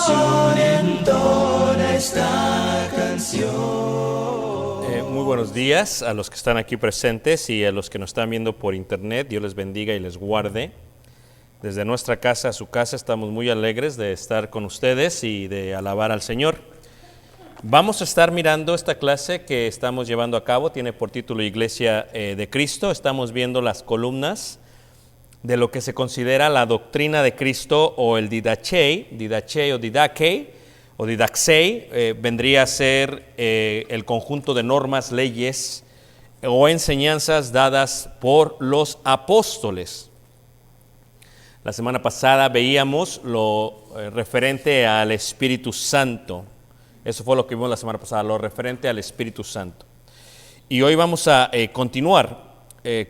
emoción en toda esta canción. Muy buenos días a los que están aquí presentes y a los que nos están viendo por internet. Dios les bendiga y les guarde. Desde nuestra casa a su casa estamos muy alegres de estar con ustedes y de alabar al Señor. Vamos a estar mirando esta clase que estamos llevando a cabo. Tiene por título Iglesia de Cristo. Estamos viendo las columnas de lo que se considera la doctrina de Cristo o el didache o didaxei, vendría a ser el conjunto de normas, leyes o enseñanzas dadas por los apóstoles. La semana pasada veíamos lo referente al Espíritu Santo. Eso fue lo que vimos la semana pasada, lo referente al Espíritu Santo. Y hoy vamos a continuar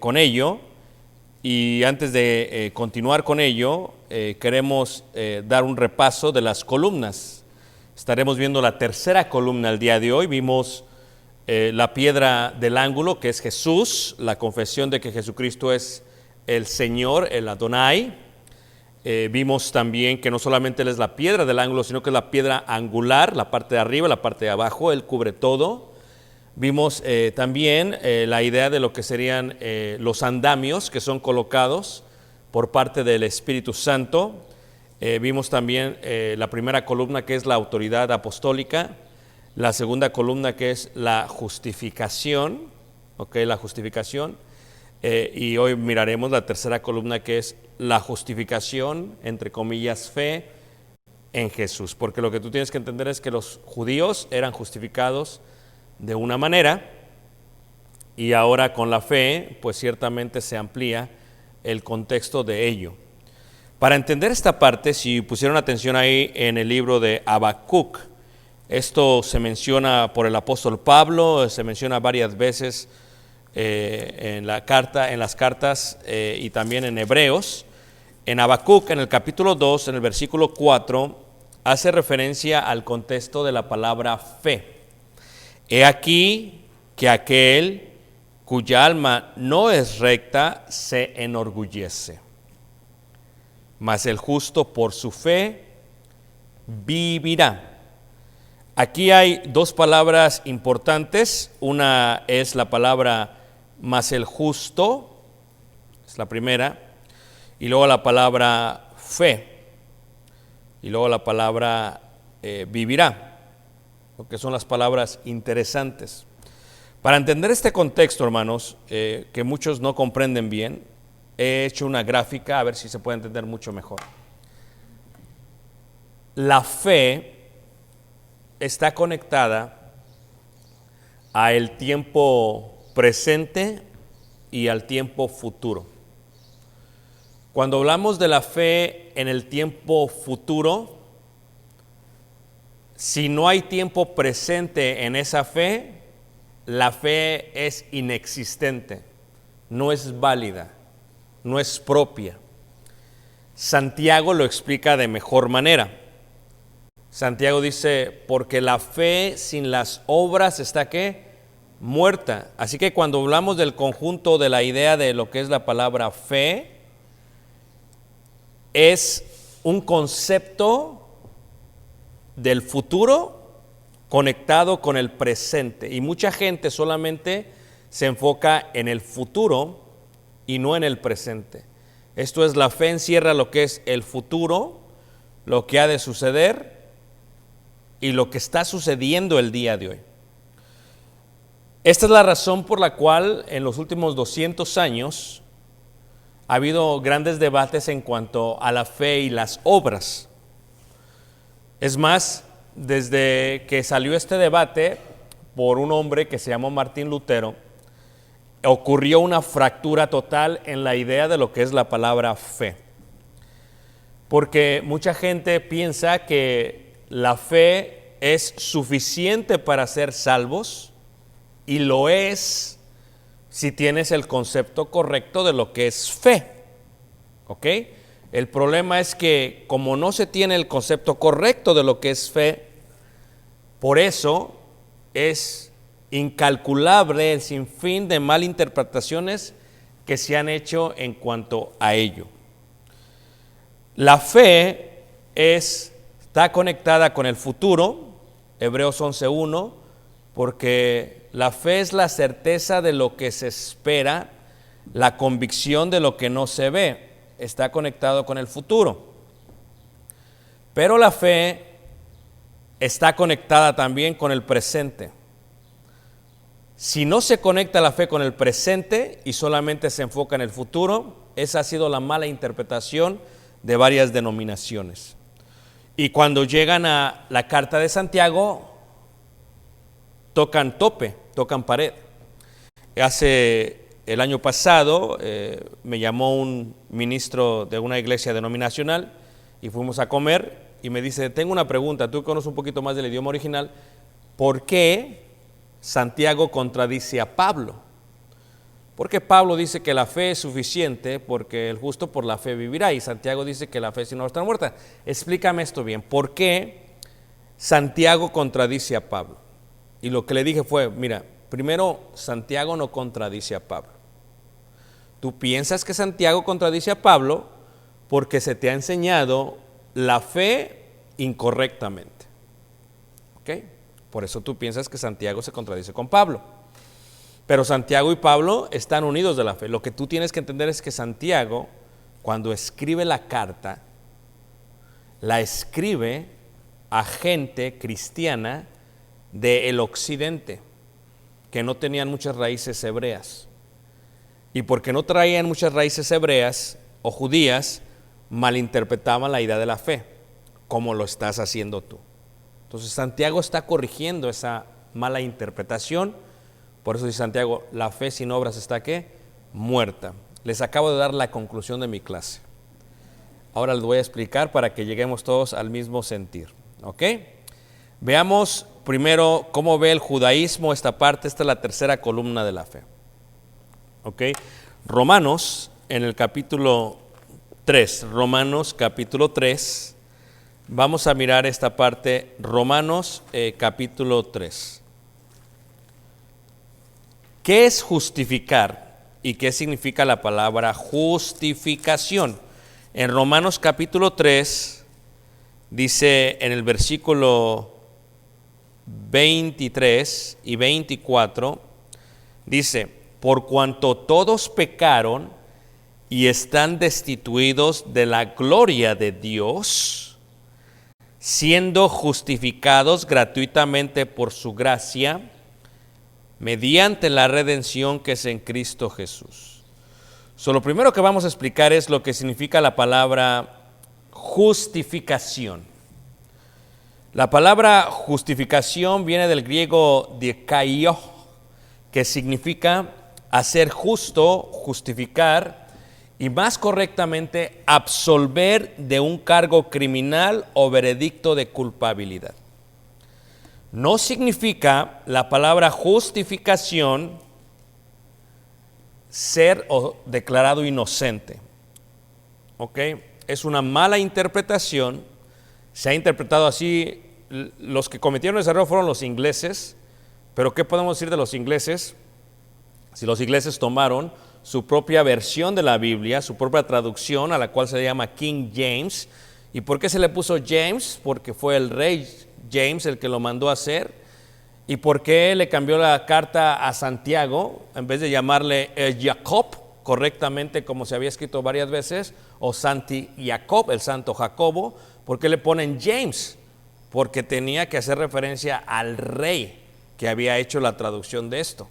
con ello. Y antes de continuar con ello, queremos dar un repaso de las columnas. Estaremos viendo la tercera columna el día de hoy. Vimos la piedra del ángulo, que es Jesús, la confesión de que Jesucristo es el Señor, el Adonai. Vimos también que no solamente Él es la piedra del ángulo, sino que es la piedra angular, la parte de arriba, la parte de abajo, Él cubre todo. Vimos también la idea de lo que serían los andamios que son colocados por parte del Espíritu Santo. Vimos también la primera columna, que es la autoridad apostólica, la segunda columna, que es la justificación, la justificación, y hoy miraremos la tercera columna, que es la justificación, entre comillas, fe en Jesús, porque lo que tú tienes que entender es que los judíos eran justificados de una manera, y ahora con la fe, pues ciertamente se amplía el contexto de ello. Para entender esta parte, si pusieron atención ahí en el libro de Habacuc, esto se menciona por el apóstol Pablo, se menciona varias veces en las cartas y también en Hebreos. En Habacuc, en el capítulo 2, en el versículo 4, hace referencia al contexto de la palabra fe. He aquí que aquel cuya alma no es recta se enorgullece, mas el justo por su fe vivirá. Aquí hay dos palabras importantes. Una es la palabra mas el justo, es la primera, y luego la palabra fe, y luego la palabra vivirá. Lo que son las palabras interesantes. Para entender este contexto, hermanos, que muchos no comprenden bien, he hecho una gráfica a ver si se puede entender mucho mejor. La fe está conectada al tiempo presente y al tiempo futuro. Cuando hablamos de la fe en el tiempo futuro, si no hay tiempo presente en esa fe, la fe es inexistente, no es válida, no es propia. Santiago lo explica de mejor manera. Santiago dice, porque la fe sin las obras está ¿qué? Muerta. Así que cuando hablamos del conjunto de la idea de lo que es la palabra fe, es un concepto del futuro conectado con el presente, y mucha gente solamente se enfoca en el futuro y no en el presente. Esto es, la fe encierra lo que es el futuro, lo que ha de suceder y lo que está sucediendo el día de hoy. Esta es la razón por la cual en los últimos 200 años ha habido grandes debates en cuanto a la fe y las obras. Es más, desde que salió este debate por un hombre que se llamó Martín Lutero, ocurrió una fractura total en la idea de lo que es la palabra fe. Porque mucha gente piensa que la fe es suficiente para ser salvos, y lo es si tienes el concepto correcto de lo que es fe. ¿Ok? El problema es que como no se tiene el concepto correcto de lo que es fe, por eso es incalculable el sinfín de malinterpretaciones que se han hecho en cuanto a ello. La fe es está conectada con el futuro, Hebreos 11:1, porque la fe es la certeza de lo que se espera, la convicción de lo que no se ve, está conectado con el futuro. Pero la fe está conectada también con el presente. Si no se conecta la fe con el presente y solamente se enfoca en el futuro, esa ha sido la mala interpretación de varias denominaciones. Y cuando llegan a la carta de Santiago, tocan tope, tocan pared. El año pasado me llamó un ministro de una iglesia denominacional y fuimos a comer y me dice, tengo una pregunta, tú conoces un poquito más del idioma original, ¿por qué Santiago contradice a Pablo? Porque Pablo dice que la fe es suficiente porque el justo por la fe vivirá y Santiago dice que la fe sin obras está muerta. Explícame esto bien, ¿por qué Santiago contradice a Pablo? Y lo que le dije fue, mira, primero Santiago no contradice a Pablo. Tú piensas que Santiago contradice a Pablo porque se te ha enseñado la fe incorrectamente. ¿Ok? Por eso tú piensas que Santiago se contradice con Pablo. Pero Santiago y Pablo están unidos de la fe. Lo que tú tienes que entender es que Santiago, cuando escribe la carta, la escribe a gente cristiana del occidente, que no tenían muchas raíces hebreas. Y porque no traían muchas raíces hebreas o judías, malinterpretaban la idea de la fe, como lo estás haciendo tú. Entonces Santiago está corrigiendo esa mala interpretación. Por eso dice Santiago, la fe sin obras está ¿qué? Muerta. Les acabo de dar la conclusión de mi clase. Ahora les voy a explicar para que lleguemos todos al mismo sentir. ¿Ok? Veamos primero cómo ve el judaísmo esta parte. Esta es la tercera columna de la fe. ¿Ok? Romanos, en el capítulo 3. Romanos capítulo 3. Vamos a mirar esta parte. Romanos capítulo 3. ¿Qué es justificar? ¿Y qué significa la palabra justificación? En Romanos capítulo 3 dice en el versículo 23 y 24, dice, por cuanto todos pecaron y están destituidos de la gloria de Dios, siendo justificados gratuitamente por su gracia, mediante la redención que es en Cristo Jesús. Lo primero que vamos a explicar es lo que significa la palabra justificación. La palabra justificación viene del griego dikaio, que significa hacer justo, justificar y más correctamente absolver de un cargo criminal o veredicto de culpabilidad. No significa la palabra justificación ser o declarado inocente. ¿Ok? Es una mala interpretación. Se ha interpretado así. Los que cometieron ese error fueron los ingleses. Pero ¿qué podemos decir de los ingleses? Si los ingleses tomaron su propia versión de la Biblia, su propia traducción, a la cual se llama King James. ¿Y por qué se le puso James? Porque fue el rey James el que lo mandó a hacer. ¿Y por qué le cambió la carta a Santiago en vez de llamarle Jacob correctamente como se había escrito varias veces, o Santi Jacob, el santo Jacobo? ¿Por qué le ponen James? Porque tenía que hacer referencia al rey que había hecho la traducción de esto.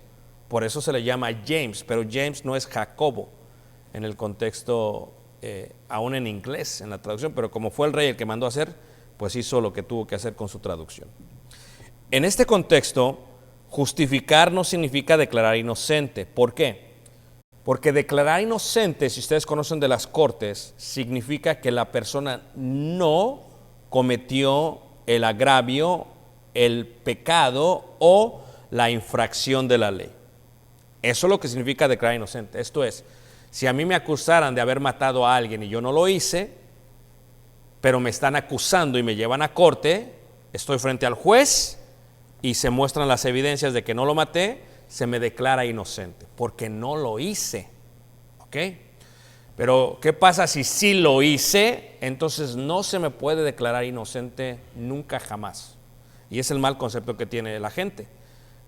Por eso se le llama James, pero James no es Jacobo en el contexto, aún en inglés, en la traducción, pero como fue el rey el que mandó a hacer, pues hizo lo que tuvo que hacer con su traducción. En este contexto, justificar no significa declarar inocente. ¿Por qué? Porque declarar inocente, si ustedes conocen de las cortes, significa que la persona no cometió el agravio, el pecado o la infracción de la ley. Eso es lo que significa declarar inocente. Esto es, si a mí me acusaran de haber matado a alguien y yo no lo hice, pero me están acusando y me llevan a corte, estoy frente al juez y se muestran las evidencias de que no lo maté, se me declara inocente, porque no lo hice. ¿Ok? Pero ¿qué pasa si sí lo hice? Entonces no se me puede declarar inocente nunca jamás. Y es el mal concepto que tiene la gente.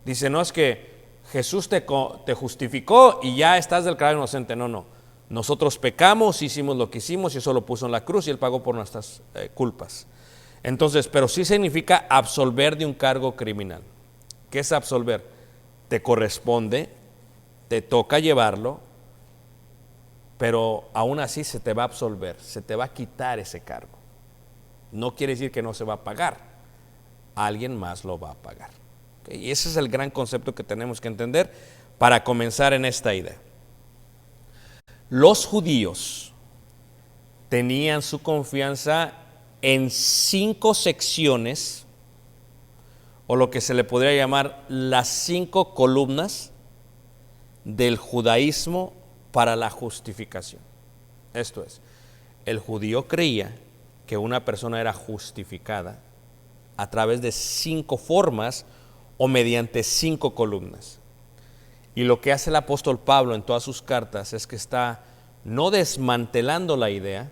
Dice, no es que Jesús te justificó y ya estás declarado inocente. No, no. Nosotros pecamos, hicimos lo que hicimos y eso lo puso en la cruz y Él pagó por nuestras culpas. Entonces, pero sí significa absolver de un cargo criminal. ¿Qué es absolver? Te corresponde, te toca llevarlo, pero aún así se te va a absolver, se te va a quitar ese cargo. No quiere decir que no se va a pagar, alguien más lo va a pagar. ¿Okay? Y ese es el gran concepto que tenemos que entender para comenzar en esta idea. Los judíos tenían su confianza en 5 secciones, o lo que se le podría llamar las 5 columnas del judaísmo para la justificación. Esto es, el judío creía que una persona era justificada a través de 5 formas o mediante 5 columnas. Y lo que hace el apóstol Pablo en todas sus cartas es que está no desmantelando la idea,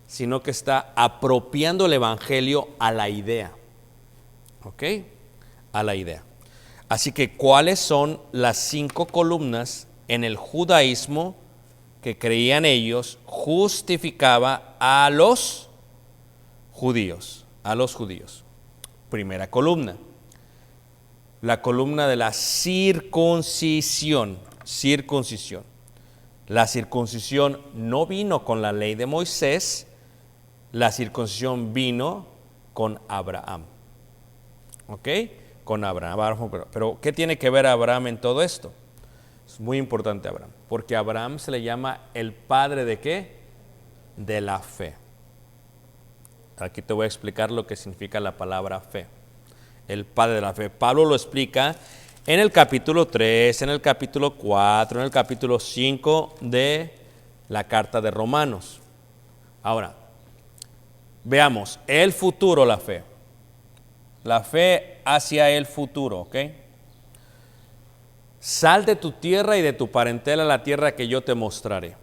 sino que está apropiando el evangelio a la idea. ¿Ok? A la idea. Así que, ¿cuáles son las 5 columnas en el judaísmo que creían ellos justificaba a los judíos? A los judíos. Primera columna, la columna de la circuncisión. Circuncisión. La circuncisión no vino con la ley de Moisés, la circuncisión vino con Abraham. ¿Ok? Con Abraham. Pero ¿qué tiene que ver Abraham en todo esto? Es muy importante Abraham, porque Abraham se le llama el padre ¿de qué? De la fe. Aquí te voy a explicar lo que significa la palabra fe. El padre de la fe. Pablo lo explica en el capítulo 3, en el capítulo 4, en el capítulo 5 de la carta de Romanos. Ahora, veamos, el futuro, la fe. La fe hacia el futuro, ¿ok? Sal de tu tierra y de tu parentela a la tierra que yo te mostraré.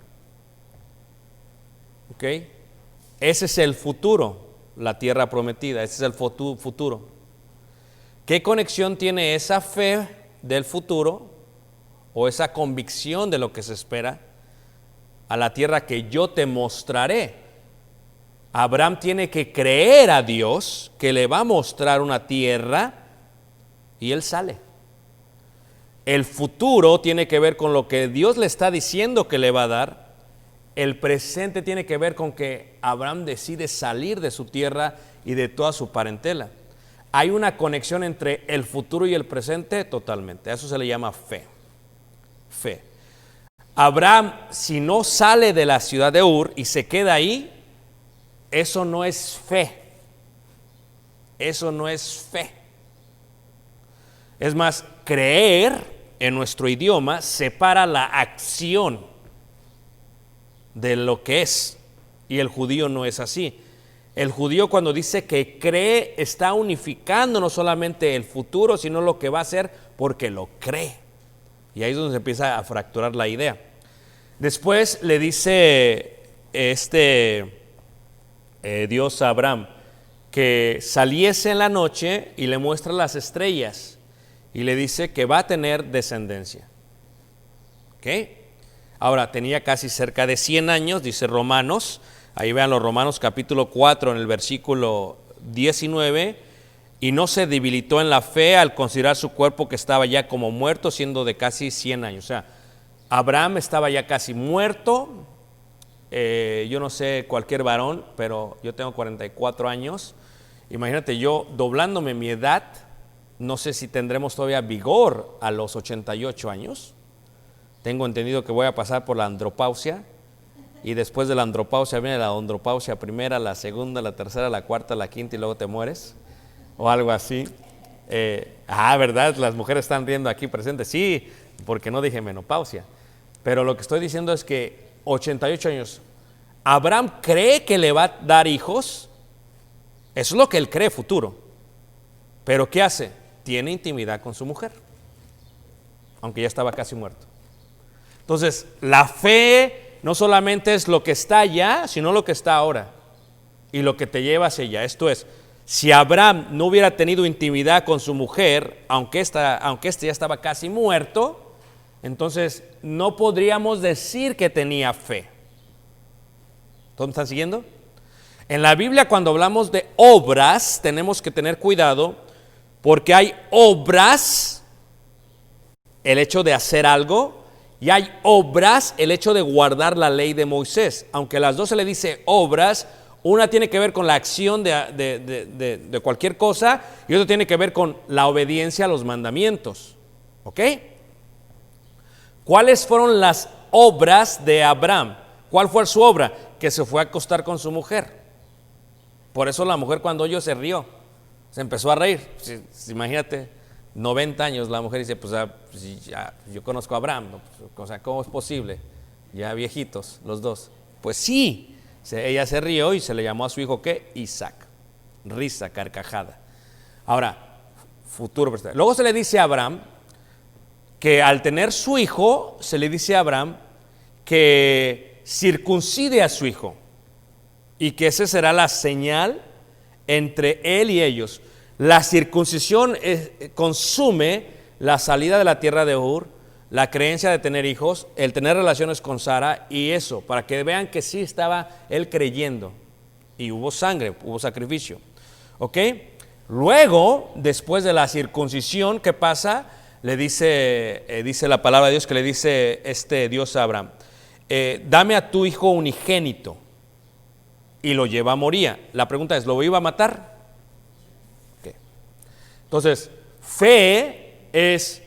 ¿Ok? Ese es el futuro, la tierra prometida, ese es el futuro. ¿Qué conexión tiene esa fe del futuro o esa convicción de lo que se espera a la tierra que yo te mostraré? Abraham tiene que creer a Dios que le va a mostrar una tierra y él sale. El futuro tiene que ver con lo que Dios le está diciendo que le va a dar. El presente tiene que ver con que Abraham decide salir de su tierra y de toda su parentela. Hay una conexión entre el futuro y el presente totalmente. A eso se le llama fe. Fe. Abraham, si no sale de la ciudad de Ur y se queda ahí, eso no es fe. Eso no es fe. Es más, creer en nuestro idioma separa la acción de lo que es. Y el judío no es así. El judío cuando dice que cree está unificando no solamente el futuro, sino lo que va a hacer porque lo cree. Y ahí es donde se empieza a fracturar la idea. Después le dice Dios a Abraham que saliese en la noche y le muestra las estrellas y le dice que va a tener descendencia. ¿Ok? Ahora tenía casi cerca de 100 años, dice Romanos. Ahí vean los Romanos capítulo 4 en el versículo 19. Y no se debilitó en la fe al considerar su cuerpo que estaba ya como muerto, siendo de casi 100 años. O sea, Abraham estaba ya casi muerto. Yo no sé cualquier varón, pero yo tengo 44 años. Imagínate yo doblándome mi edad, no sé si tendremos todavía vigor a los 88 años. Tengo entendido que voy a pasar por la andropausia y después de la andropausia viene la andropausia primera, la segunda, la tercera, la cuarta, la quinta y luego te mueres o algo así. ¿Verdad? Las mujeres están riendo aquí presentes. Sí, porque no dije menopausia. Pero lo que estoy diciendo es que 88 años. Abraham cree que le va a dar hijos. Eso es lo que él cree futuro. Pero ¿qué hace? Tiene intimidad con su mujer, aunque ya estaba casi muerto. Entonces, la fe no solamente es lo que está allá, sino lo que está ahora y lo que te lleva hacia allá. Esto es, si Abraham no hubiera tenido intimidad con su mujer, aunque este ya estaba casi muerto, entonces no podríamos decir que tenía fe. ¿Todos me están siguiendo? En la Biblia, cuando hablamos de obras, tenemos que tener cuidado, porque hay obras, el hecho de hacer algo, y hay obras, el hecho de guardar la ley de Moisés. Aunque a las dos se le dice obras, una tiene que ver con la acción de cualquier cosa, y otra tiene que ver con la obediencia a los mandamientos. ¿Ok? ¿Cuáles fueron las obras de Abraham? ¿Cuál fue su obra? Que se fue a acostar con su mujer. Por eso la mujer, cuando oyó, se rió, se empezó a reír. Imagínate, 90 años la mujer dice, pues ya, yo conozco a Abraham, ¿no? O sea, ¿cómo es posible? Ya viejitos los dos. Pues sí, ella se rió y se le llamó a su hijo, ¿qué? Isaac. Risa, carcajada. Ahora, futuro. Luego se le dice a Abraham que al tener su hijo, se le dice a Abraham que circuncide a su hijo y que esa será la señal entre él y ellos. La circuncisión consume la salida de la tierra de Ur, la creencia de tener hijos, el tener relaciones con Sara y eso, para que vean que sí estaba él creyendo y hubo sangre, hubo sacrificio. ¿Ok? Luego, después de la circuncisión, ¿qué pasa? Le dice la palabra de Dios que le dice Dios a Abraham, dame a tu hijo unigénito, y lo lleva a Moría. La pregunta es, ¿lo iba a matar? Okay. Entonces, fe es,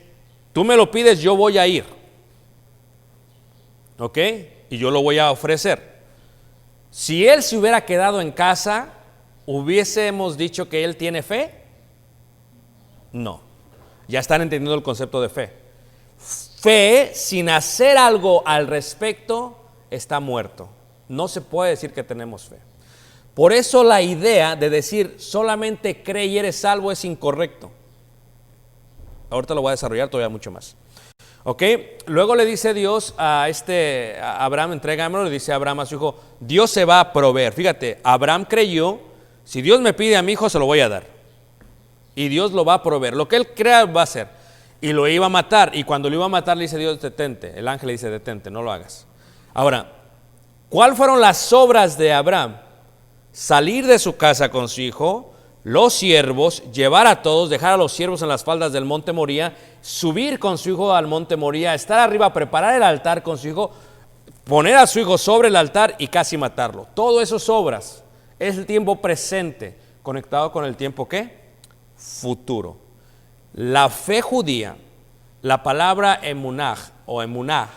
tú me lo pides, yo voy a ir. ¿Ok? Y yo lo voy a ofrecer. Si él se hubiera quedado en casa, ¿hubiésemos dicho que él tiene fe? No. Ya están entendiendo el concepto de fe. Fe sin hacer algo al respecto está muerto. No se puede decir que tenemos fe. Por eso la idea de decir solamente cree y eres salvo es incorrecto. Ahorita lo voy a desarrollar todavía mucho más. ¿Ok? Luego le dice Dios a Abraham, entrégamelo, le dice a Abraham a su hijo, Dios se va a proveer. Fíjate, Abraham creyó, si Dios me pide a mi hijo se lo voy a dar. Y Dios lo va a proveer. Lo que él crea va a hacer. Y lo iba a matar. Y cuando lo iba a matar le dice Dios, detente. El ángel le dice, detente, no lo hagas. Ahora, ¿cuáles fueron las obras de Abraham? Salir de su casa con su hijo, los siervos, llevar a todos, dejar a los siervos en las faldas del monte Moría, subir con su hijo al monte Moría, estar arriba, preparar el altar con su hijo, poner a su hijo sobre el altar y casi matarlo. Todo eso es obras. Es el tiempo presente conectado con el tiempo ¿qué? Futuro. La fe judía, la palabra emunah o emunah,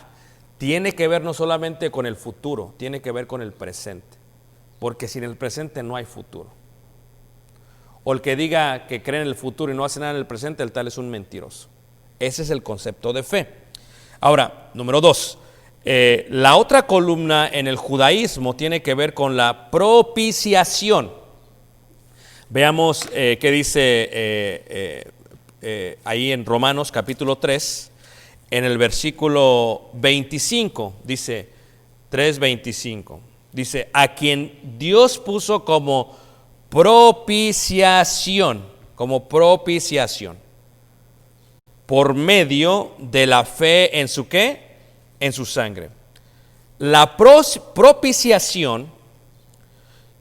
tiene que ver no solamente con el futuro, tiene que ver con el presente. Porque sin el presente no hay futuro. O el que diga que cree en el futuro y no hace nada en el presente, el tal es un mentiroso. Ese es el concepto de fe. Ahora, número 2. La otra columna en el judaísmo tiene que ver con la propiciación. Veamos qué dice ahí en Romanos capítulo 3, en el versículo 25, dice 3:25. Dice, a quien Dios puso como propiciación, por medio de la fe en su ¿qué? En su sangre. La propiciación,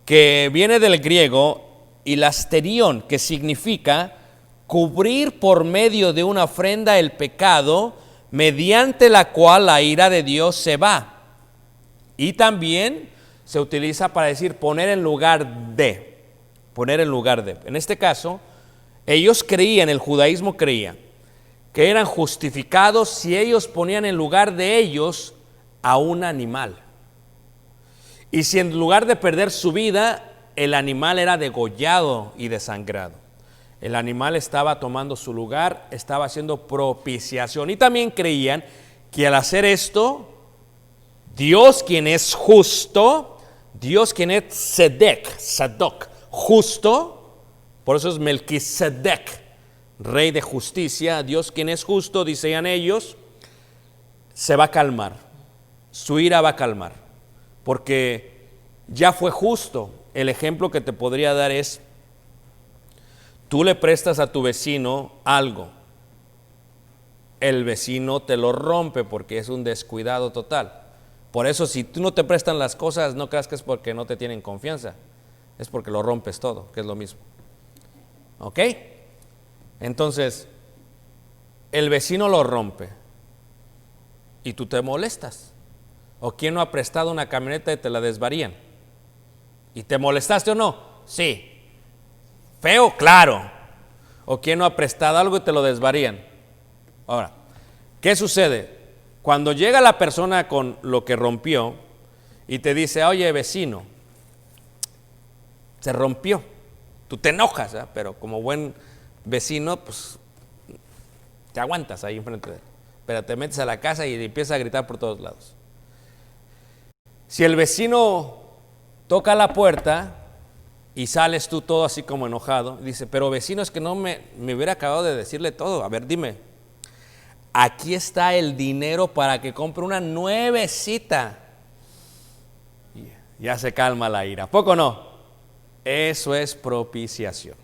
que viene del griego hilasterión, que significa cubrir por medio de una ofrenda el pecado, mediante la cual la ira de Dios se va. Y también se utiliza para decir poner en lugar de. En este caso, ellos creían, el judaísmo creía, que eran justificados si ellos ponían en lugar de ellos a un animal. Y si en lugar de perder su vida, el animal era degollado y desangrado. El animal estaba tomando su lugar, estaba haciendo propiciación. Y también creían que al hacer esto, Dios, quien es justo, Dios quien es Sadok, justo, por eso es Melquisedec, rey de justicia, Dios quien es justo, decían ellos, se va a calmar. su ira va a calmar, porque ya fue justo. El ejemplo que te podría dar es, tú le prestas a tu vecino algo, el vecino te lo rompe porque es un descuidado total. Por eso, si tú no te prestan las cosas, no creas que es porque no te tienen confianza, es porque lo rompes todo, que es lo mismo. ¿Ok? Entonces, el vecino lo rompe y tú te molestas. ¿O quién no ha prestado una camioneta y te la desvarían? ¿Y te molestaste o no? Sí. ¿Feo? Claro. ¿O quién no ha prestado algo y te lo desvarían? Ahora, ¿qué sucede? Cuando llega la persona con lo que rompió y te dice, oye vecino, se rompió, tú te enojas, ¿eh? Pero como buen vecino, pues te aguantas ahí enfrente de él, pero te metes a la casa y empiezas a gritar por todos lados. Si el vecino toca la puerta y sales tú todo así como enojado, dice, pero vecino, es que no me hubiera acabado de decirle todo, a ver, dime, aquí está el dinero para que compre una nuevecita. Ya se calma la ira, ¿a poco no? Eso es propiciación.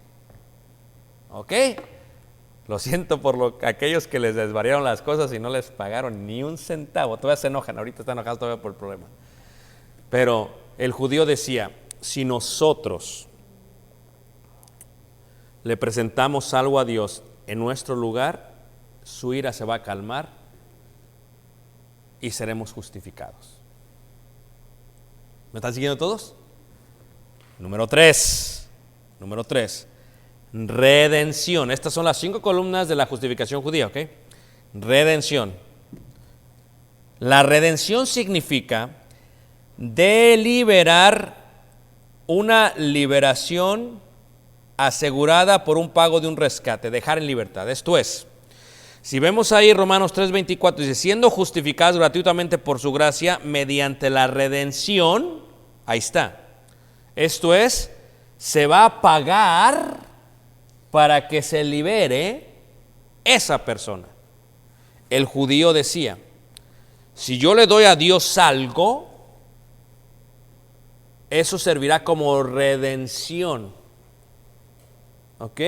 ¿Ok? Lo siento por aquellos que les desvariaron las cosas y no les pagaron ni un centavo. Todavía se enojan, ahorita están enojados todavía por el problema. Pero el judío decía, si nosotros le presentamos algo a Dios en nuestro lugar, su ira se va a calmar y seremos justificados. ¿Me están siguiendo todos? Número 3, redención. Estas son las 5 columnas de la justificación judía, ¿ok? Redención. La redención significa deliberar una liberación asegurada por un pago de un rescate, dejar en libertad. Esto es, si vemos ahí Romanos 3:24, dice, siendo justificados gratuitamente por su gracia mediante la redención, ahí está. Esto es, se va a pagar para que se libere esa persona. El judío decía, si yo le doy a Dios algo, eso servirá como redención. ¿Ok?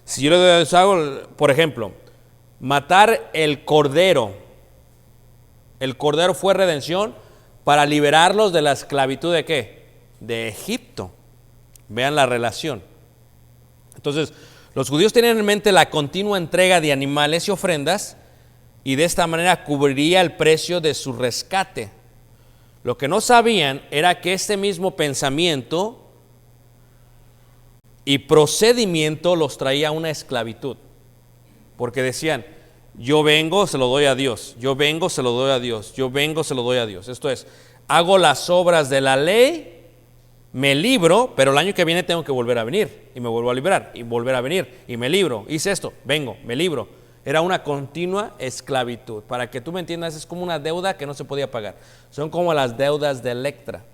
Si yo le doy a Dios algo, por ejemplo, matar el cordero. El cordero fue redención para liberarlos de la esclavitud de ¿qué? De Egipto. Vean la relación. Entonces, los judíos tenían en mente la continua entrega de animales y ofrendas y de esta manera cubriría el precio de su rescate. Lo que no sabían era que este mismo pensamiento y procedimiento los traía a una esclavitud. Porque decían, yo vengo, se lo doy a Dios, yo vengo, se lo doy a Dios, yo vengo, se lo doy a Dios. Esto es, hago las obras de la ley, me libro, pero el año que viene tengo que volver a venir y me vuelvo a librar y volver a venir y me libro. Hice esto, vengo, me libro. Era una continua esclavitud. Para que tú me entiendas, es como una deuda que no se podía pagar. Son como las deudas de Electra.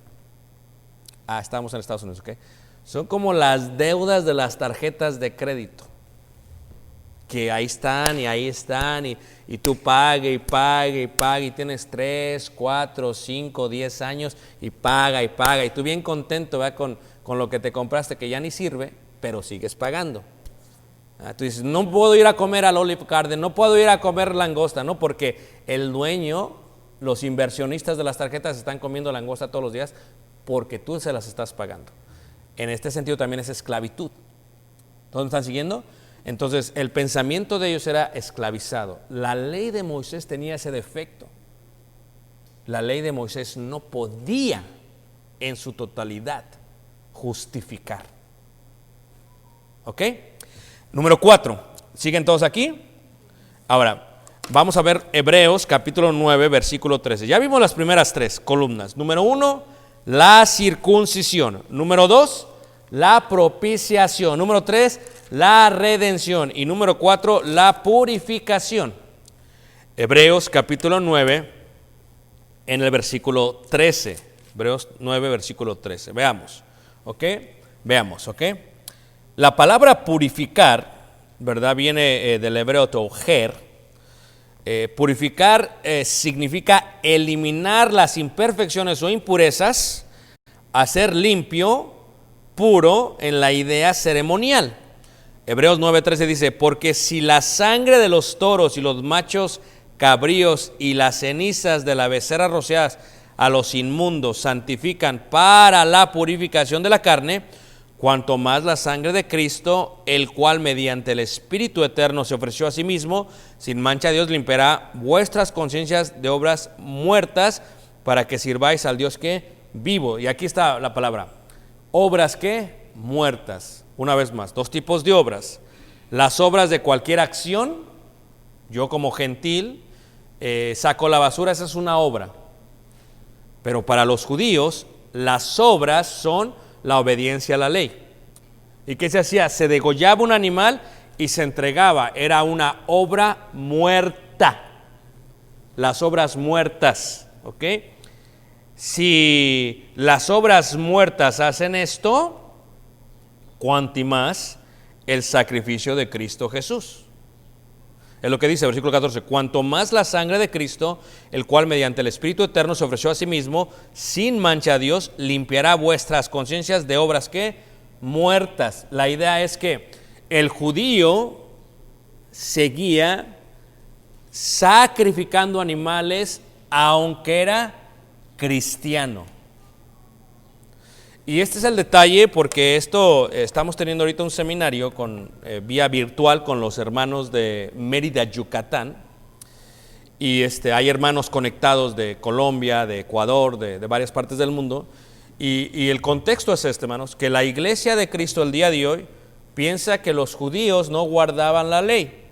Estamos en Estados Unidos, ¿ok? Son como las deudas de las tarjetas de crédito. Que ahí están y tú pague y tienes 3, 4, 5, 10 años y paga y tú bien contento, ¿verdad? con lo que te compraste que ya ni sirve, pero sigues pagando. Tú dices, no puedo ir a comer al Olive Garden, no puedo ir a comer langosta, ¿no? Porque el dueño, los inversionistas de las tarjetas están comiendo langosta todos los días porque tú se las estás pagando. En este sentido también es esclavitud. ¿Todos están siguiendo? Entonces, el pensamiento de ellos era esclavizado. La ley de Moisés tenía ese defecto. La ley de Moisés no podía en su totalidad justificar. ¿Ok? Número 4. ¿Siguen todos aquí? Ahora, vamos a ver Hebreos capítulo 9, versículo 13. Ya vimos las primeras 3 columnas. Número 1, la circuncisión. Número 2, la propiciación. Número 3, la redención. Y número 4, la purificación. Hebreos capítulo 9, en el versículo 13. Hebreos 9, versículo 13. Veamos, ¿ok? Veamos, ¿ok? La palabra purificar, ¿verdad? Viene del hebreo toher. Purificar significa eliminar las imperfecciones o impurezas, hacer limpio, puro en la idea ceremonial. Hebreos 9:13 dice, porque si la sangre de los toros y los machos cabríos y las cenizas de la becerra rociadas a los inmundos santifican para la purificación de la carne, cuanto más la sangre de Cristo, el cual mediante el Espíritu eterno se ofreció a sí mismo, sin mancha a Dios, limpiará vuestras conciencias de obras muertas para que sirváis al Dios que vivo. Y aquí está la palabra, obras que muertas. Una vez más, dos tipos de obras. Las obras de cualquier acción, yo como gentil saco la basura, esa es una obra. Pero para los judíos, las obras son la obediencia a la ley. ¿Y qué se hacía? Se degollaba un animal y se entregaba. Era una obra muerta. Las obras muertas, ¿ok? Si las obras muertas hacen esto, cuanti más el sacrificio de Cristo Jesús. Es lo que dice el versículo 14, cuanto más la sangre de Cristo, el cual mediante el Espíritu eterno se ofreció a sí mismo, sin mancha a Dios, limpiará vuestras conciencias de obras que muertas. La idea es que el judío seguía sacrificando animales aunque era cristiano. Y este es el detalle porque estamos teniendo ahorita un seminario vía virtual con los hermanos de Mérida, Yucatán. Y hay hermanos conectados de Colombia, de Ecuador, de varias partes del mundo. Y el contexto es hermanos, que la iglesia de Cristo el día de hoy piensa que los judíos no guardaban la ley.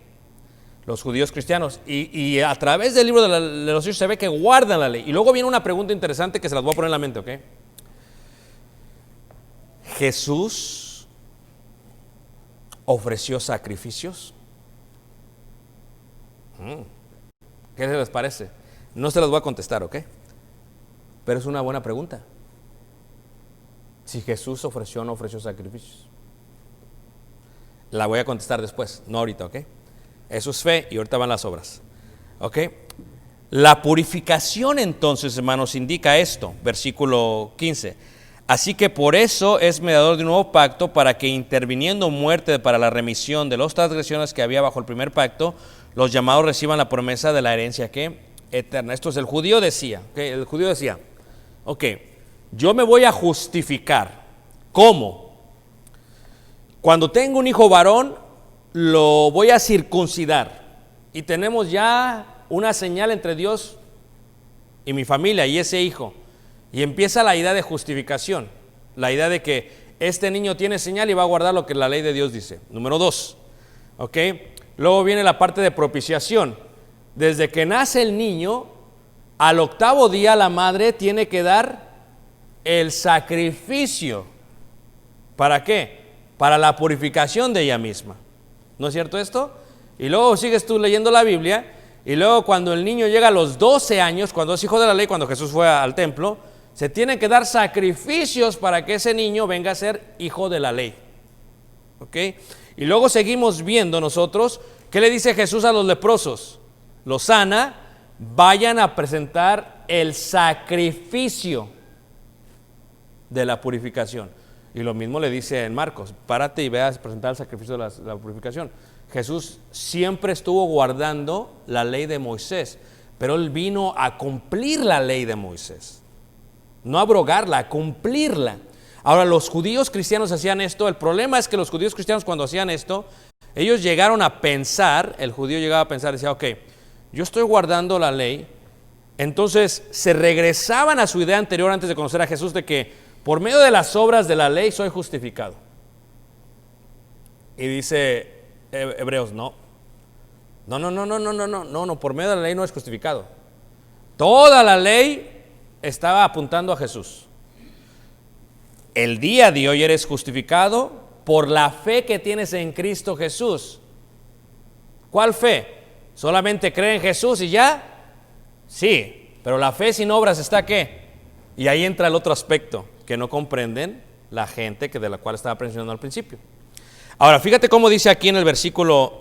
Los judíos cristianos. Y a través del libro de los Hechos se ve que guardan la ley. Y luego viene una pregunta interesante que se las voy a poner en la mente, ¿ok? ¿Jesús ofreció sacrificios? ¿Qué les parece? No se las voy a contestar, ¿ok? Pero es una buena pregunta. Si Jesús ofreció o no ofreció sacrificios. La voy a contestar después, no ahorita, ¿ok? Eso es fe y ahorita van las obras, ¿ok? La purificación entonces, hermanos, indica esto, versículo 15. Así que por eso es mediador de un nuevo pacto, para que interviniendo muerte para la remisión de las transgresiones que había bajo el primer pacto, los llamados reciban la promesa de la herencia que eterna. Esto es, el judío decía, ok, yo me voy a justificar. ¿Cómo? Cuando tengo un hijo varón, lo voy a circuncidar. Y tenemos ya una señal entre Dios y mi familia y ese hijo. Y empieza la idea de justificación, la idea de que este niño tiene señal y va a guardar lo que la ley de Dios dice. Número 2, ¿ok? Luego viene la parte de propiciación. Desde que nace el niño, al octavo día la madre tiene que dar el sacrificio. ¿Para qué? Para la purificación de ella misma. ¿No es cierto esto? Y luego sigues tú leyendo la Biblia, y luego cuando el niño llega a los 12 años, cuando es hijo de la ley, cuando Jesús fue al templo, se tienen que dar sacrificios para que ese niño venga a ser hijo de la ley. ¿Ok? Y luego seguimos viendo nosotros, ¿qué le dice Jesús a los leprosos? Los sana, vayan a presentar el sacrificio de la purificación. Y lo mismo le dice en Marcos, párate y ve a presentar el sacrificio de la purificación. Jesús siempre estuvo guardando la ley de Moisés, pero Él vino a cumplir la ley de Moisés. No abrogarla, a cumplirla. Ahora, los judíos cristianos hacían esto. El problema es que los judíos cristianos, cuando hacían esto, ellos llegaron a pensar, el judío llegaba a pensar, decía, ok, yo estoy guardando la ley. Entonces se regresaban a su idea anterior antes de conocer a Jesús, de que por medio de las obras de la ley soy justificado. Y dice Hebreos, no, por medio de la ley no es justificado. Toda la ley estaba apuntando a Jesús. El día de hoy eres justificado por la fe que tienes en Cristo Jesús. ¿Cuál fe? ¿Solamente cree en Jesús y ya? Sí, pero la fe sin obras está ¿qué? Y ahí entra el otro aspecto que no comprenden la gente de la cual estaba mencionando al principio. Ahora, fíjate cómo dice aquí en el versículo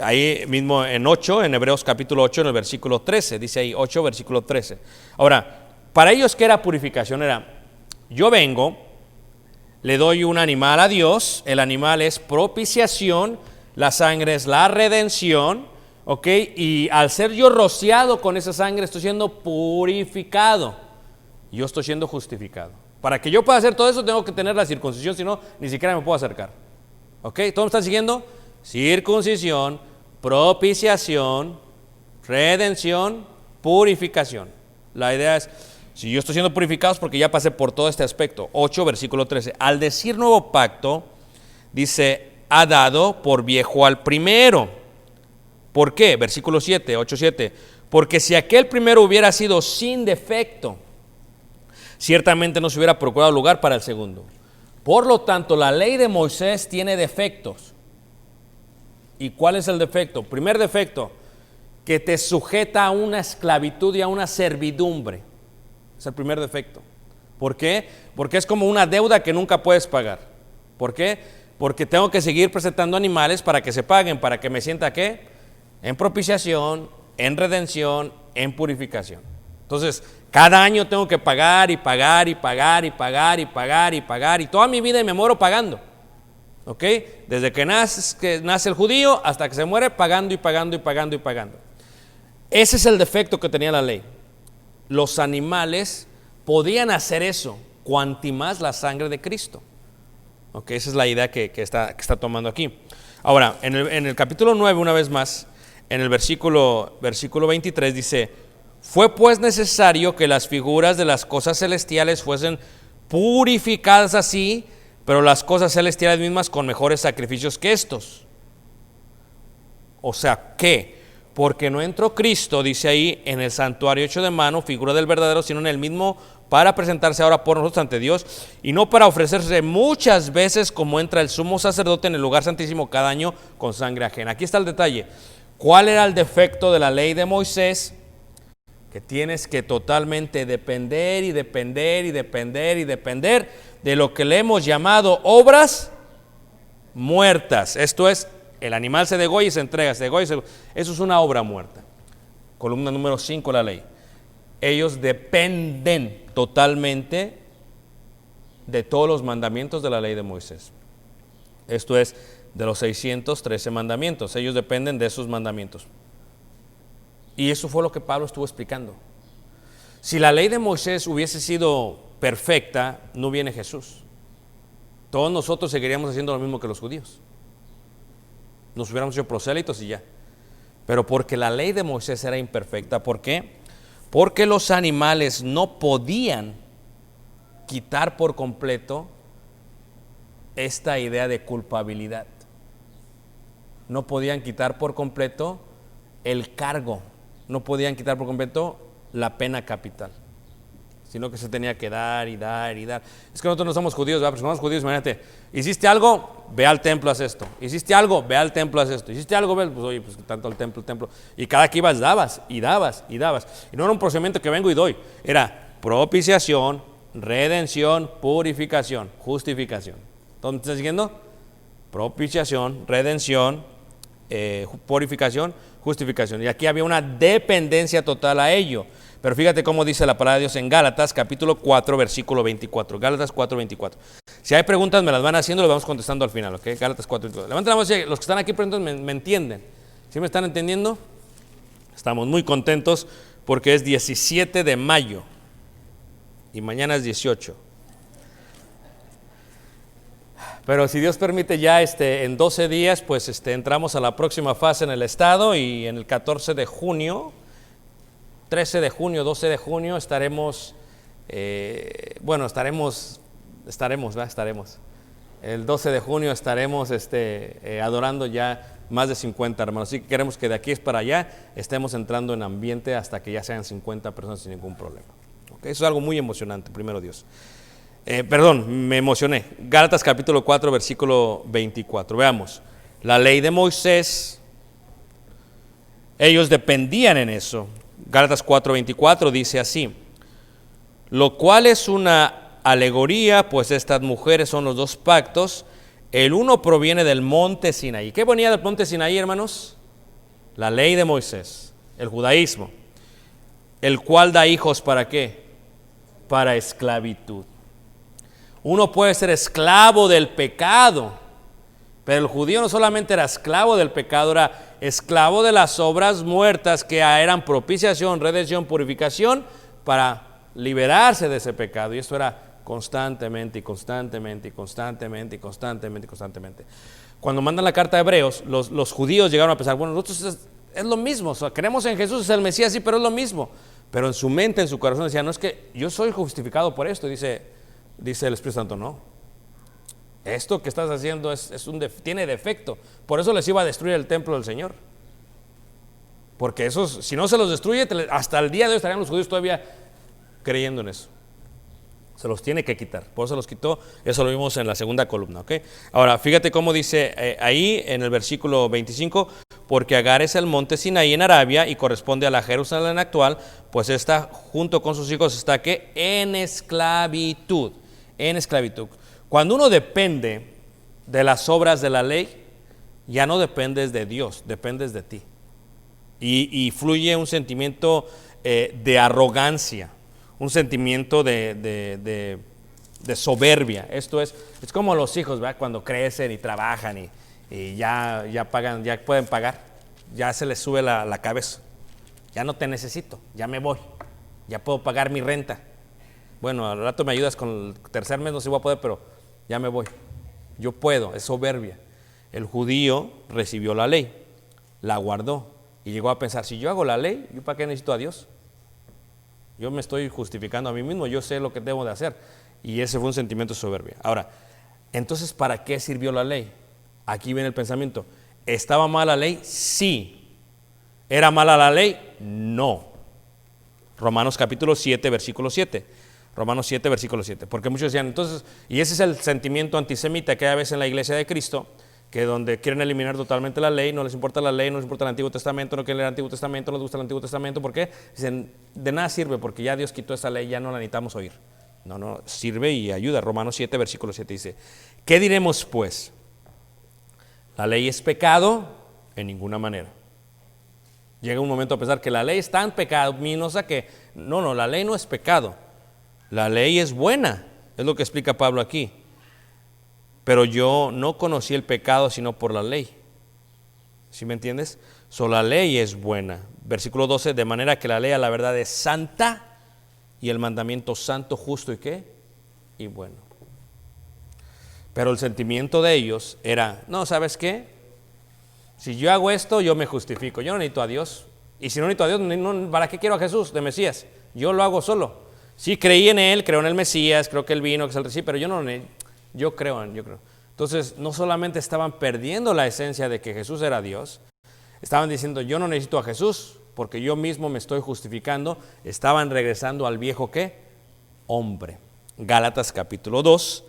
Ahí mismo en 8, en Hebreos capítulo 8, en el versículo 13, dice ahí 8, versículo 13. Ahora, para ellos, ¿qué era purificación? Era, yo vengo, le doy un animal a Dios, el animal es propiciación, la sangre es la redención, ¿ok? Y al ser yo rociado con esa sangre, estoy siendo purificado, yo estoy siendo justificado. Para que yo pueda hacer todo eso, tengo que tener la circuncisión, si no, ni siquiera me puedo acercar. ¿Ok? ¿Todos me están siguiendo? Circuncisión, propiciación, redención, purificación. La idea es, si yo estoy siendo purificado es porque ya pasé por todo este aspecto. 8, versículo 13. Al decir nuevo pacto, dice, ha dado por viejo al primero. ¿Por qué? Versículo 7, 8, 7. Porque si aquel primero hubiera sido sin defecto, ciertamente no se hubiera procurado lugar para el segundo. Por lo tanto, la ley de Moisés tiene defectos. ¿Y cuál es el defecto? Primer defecto, que te sujeta a una esclavitud y a una servidumbre. Es el primer defecto. ¿Por qué? Porque es como una deuda que nunca puedes pagar. ¿Por qué? Porque tengo que seguir presentando animales para que se paguen, para que me sienta ¿qué? En propiciación, en redención, en purificación. Entonces, cada año tengo que pagar y pagar y pagar y pagar y pagar y pagar, y toda mi vida me muero pagando. ¿Ok? Desde que nace el judío hasta que se muere, pagando y pagando y pagando y pagando. Ese es el defecto que tenía la ley. Los animales podían hacer eso, cuanti más la sangre de Cristo. ¿Ok? Esa es la idea que está tomando aquí. Ahora, en el capítulo 9, una vez más, en el versículo 23 dice, fue pues necesario que las figuras de las cosas celestiales fuesen purificadas así, pero las cosas celestiales mismas con mejores sacrificios que estos. O sea, ¿qué? Porque no entró Cristo, dice ahí, en el santuario hecho de mano, figura del verdadero, sino en el mismo, para presentarse ahora por nosotros ante Dios, y no para ofrecerse muchas veces como entra el sumo sacerdote en el lugar santísimo cada año con sangre ajena. Aquí está el detalle. ¿Cuál era el defecto de la ley de Moisés? Que tienes que totalmente depender y depender y depender y depender de lo que le hemos llamado obras muertas. Esto es, el animal se degolla y se entrega, se degolla y se... Eso es una obra muerta. Columna número 5, la ley. Ellos dependen totalmente de todos los mandamientos de la ley de Moisés. Esto es, de los 613 mandamientos. Ellos dependen de esos mandamientos. Y eso fue lo que Pablo estuvo explicando. Si la ley de Moisés hubiese sido perfecta, no viene Jesús. Todos nosotros seguiríamos haciendo lo mismo que los judíos. Nos hubiéramos hecho prosélitos y ya. Pero porque la ley de Moisés era imperfecta, ¿por qué? Porque los animales no podían quitar por completo esta idea de culpabilidad. No podían quitar por completo el cargo. No podían quitar por completo la pena capital, sino que se tenía que dar y dar y dar. Es que nosotros no somos judíos, ¿verdad? Pero si somos judíos, imagínate, hiciste algo, ve al templo, haz esto. Hiciste algo, ve al templo, haz esto. Hiciste algo, ve, pues oye, pues tanto el templo. Y cada que ibas dabas y dabas y dabas. Y no era un procedimiento que vengo y doy, era propiciación, redención, purificación, justificación. ¿Todos me están siguiendo? Propiciación, redención, purificación, justificación. Y aquí había una dependencia total a ello. Pero fíjate cómo dice la palabra de Dios en Gálatas capítulo 4 versículo 24. Gálatas 4, 24. Si hay preguntas me las van haciendo, las vamos contestando al final, ¿ok? Gálatas 4, 24. Levanten la mano, los que están aquí preguntando me entienden. ¿Sí me están entendiendo? Estamos muy contentos porque es 17 de mayo y mañana es 18. Pero si Dios permite ya en 12 días, pues entramos a la próxima fase en el estado, y en el 14 de junio, 13 de junio, 12 de junio estaremos, estaremos. El 12 de junio estaremos adorando ya más de 50 hermanos. Así que queremos que de aquí para allá estemos entrando en ambiente hasta que ya sean 50 personas sin ningún problema. ¿Okay? Eso es algo muy emocionante, primero Dios. Me emocioné. Gálatas capítulo 4, versículo 24. Veamos. La ley de Moisés, ellos dependían en eso. Gálatas 4, 24 dice así: lo cual es una alegoría, pues estas mujeres son los dos pactos El uno proviene del monte Sinaí. ¿Qué venía del monte Sinaí, hermanos? La ley de Moisés, el judaísmo, el cual da hijos ¿para qué? Para esclavitud. Uno puede ser esclavo del pecado, pero el judío no solamente era esclavo del pecado, era esclavo de las obras muertas que eran propiciación, redención, purificación para liberarse de ese pecado. Y esto era constantemente y constantemente y constantemente y constantemente y constantemente. Cuando mandan la carta a Hebreos, los judíos llegaron a pensar, bueno, nosotros es lo mismo, o sea, creemos en Jesús, es el Mesías, sí, pero es lo mismo. Pero en su mente, en su corazón decían, no, es que yo soy justificado por esto. Dice el Espíritu Santo, no. Esto que estás haciendo tiene defecto. Por eso les iba a destruir el templo del Señor. Porque esos, si no se los destruye, hasta el día de hoy estarían los judíos todavía creyendo en eso. Se los tiene que quitar. Por eso los quitó. Eso lo vimos en la segunda columna. ¿Okay? Ahora, fíjate cómo dice ahí en el versículo 25. Porque Agar es el monte Sinaí en Arabia y corresponde a la Jerusalén actual, pues está junto con sus hijos está que en esclavitud. En esclavitud. Cuando uno depende de las obras de la ley, ya no dependes de Dios, dependes de ti. Y fluye un sentimiento de arrogancia, un sentimiento de soberbia. Esto es como los hijos, ¿verdad? Cuando crecen y trabajan y ya pagan, ya pueden pagar, ya se les sube la cabeza. Ya no te necesito, ya me voy, ya puedo pagar mi renta. Bueno, al rato me ayudas con el tercer mes, no sé si voy a poder, pero ya me voy. Yo puedo, es soberbia. El judío recibió la ley, la guardó y llegó a pensar, si yo hago la ley, ¿yo para qué necesito a Dios? Yo me estoy justificando a mí mismo, yo sé lo que debo de hacer. Y ese fue un sentimiento de soberbia. Ahora, entonces, ¿para qué sirvió la ley? Aquí viene el pensamiento. ¿Estaba mala la ley? Sí. ¿Era mala la ley? No. Romanos capítulo 7, versículo 7. Romanos 7, versículo 7. Porque muchos decían, entonces, y ese es el sentimiento antisemita que hay a veces en la iglesia de Cristo, que donde quieren eliminar totalmente la ley, no les importa la ley, no les importa el Antiguo Testamento, no quieren leer el Antiguo Testamento, no les gusta el Antiguo Testamento. ¿Por qué? Dicen, de nada sirve porque ya Dios quitó esa ley, ya no la necesitamos oír. No, sirve y ayuda. Romanos 7, versículo 7 dice, ¿qué diremos pues? ¿La ley es pecado? En ninguna manera. Llega un momento a pensar que la ley es tan pecaminosa que, no, la ley no es pecado. La ley es buena, es lo que explica Pablo aquí. Pero yo no conocí el pecado sino por la ley. ¿Sí me entiendes? La ley es buena. Versículo 12, de manera que la ley a la verdad es santa y el mandamiento santo, justo y ¿qué? Y bueno. Pero el sentimiento de ellos era, no, ¿sabes qué? Si yo hago esto, yo me justifico. Yo no necesito a Dios. Y si no necesito a Dios, ¿para qué quiero a Jesús de Mesías? Yo lo hago solo. Sí, creí en Él, creo en el Mesías, creo que Él vino, que es el sí, pero yo creo. Entonces, no solamente estaban perdiendo la esencia de que Jesús era Dios, estaban diciendo, yo no necesito a Jesús, porque yo mismo me estoy justificando. Estaban regresando al viejo, ¿qué? Hombre. Gálatas capítulo 2,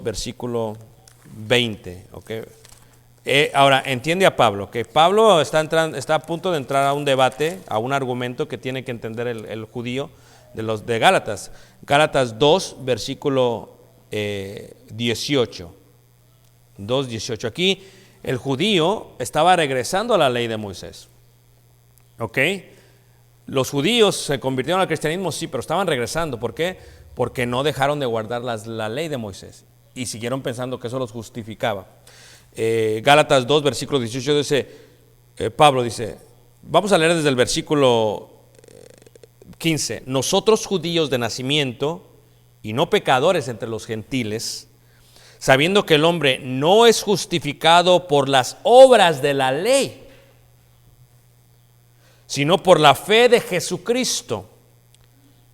versículo 20, ¿ok? Ahora, entiende a Pablo, que Pablo está a punto de entrar a un debate, a un argumento que tiene que entender el judío de Gálatas. Gálatas 2, versículo 18. 2:18. Aquí el judío estaba regresando a la ley de Moisés. ¿Ok? Los judíos se convirtieron al cristianismo, sí, pero estaban regresando. ¿Por qué? Porque no dejaron de guardar la ley de Moisés y siguieron pensando que eso los justificaba. Gálatas 2, versículo 18 dice, Pablo dice, vamos a leer desde el versículo 15, nosotros judíos de nacimiento y no pecadores entre los gentiles, sabiendo que el hombre no es justificado por las obras de la ley, sino por la fe de Jesucristo.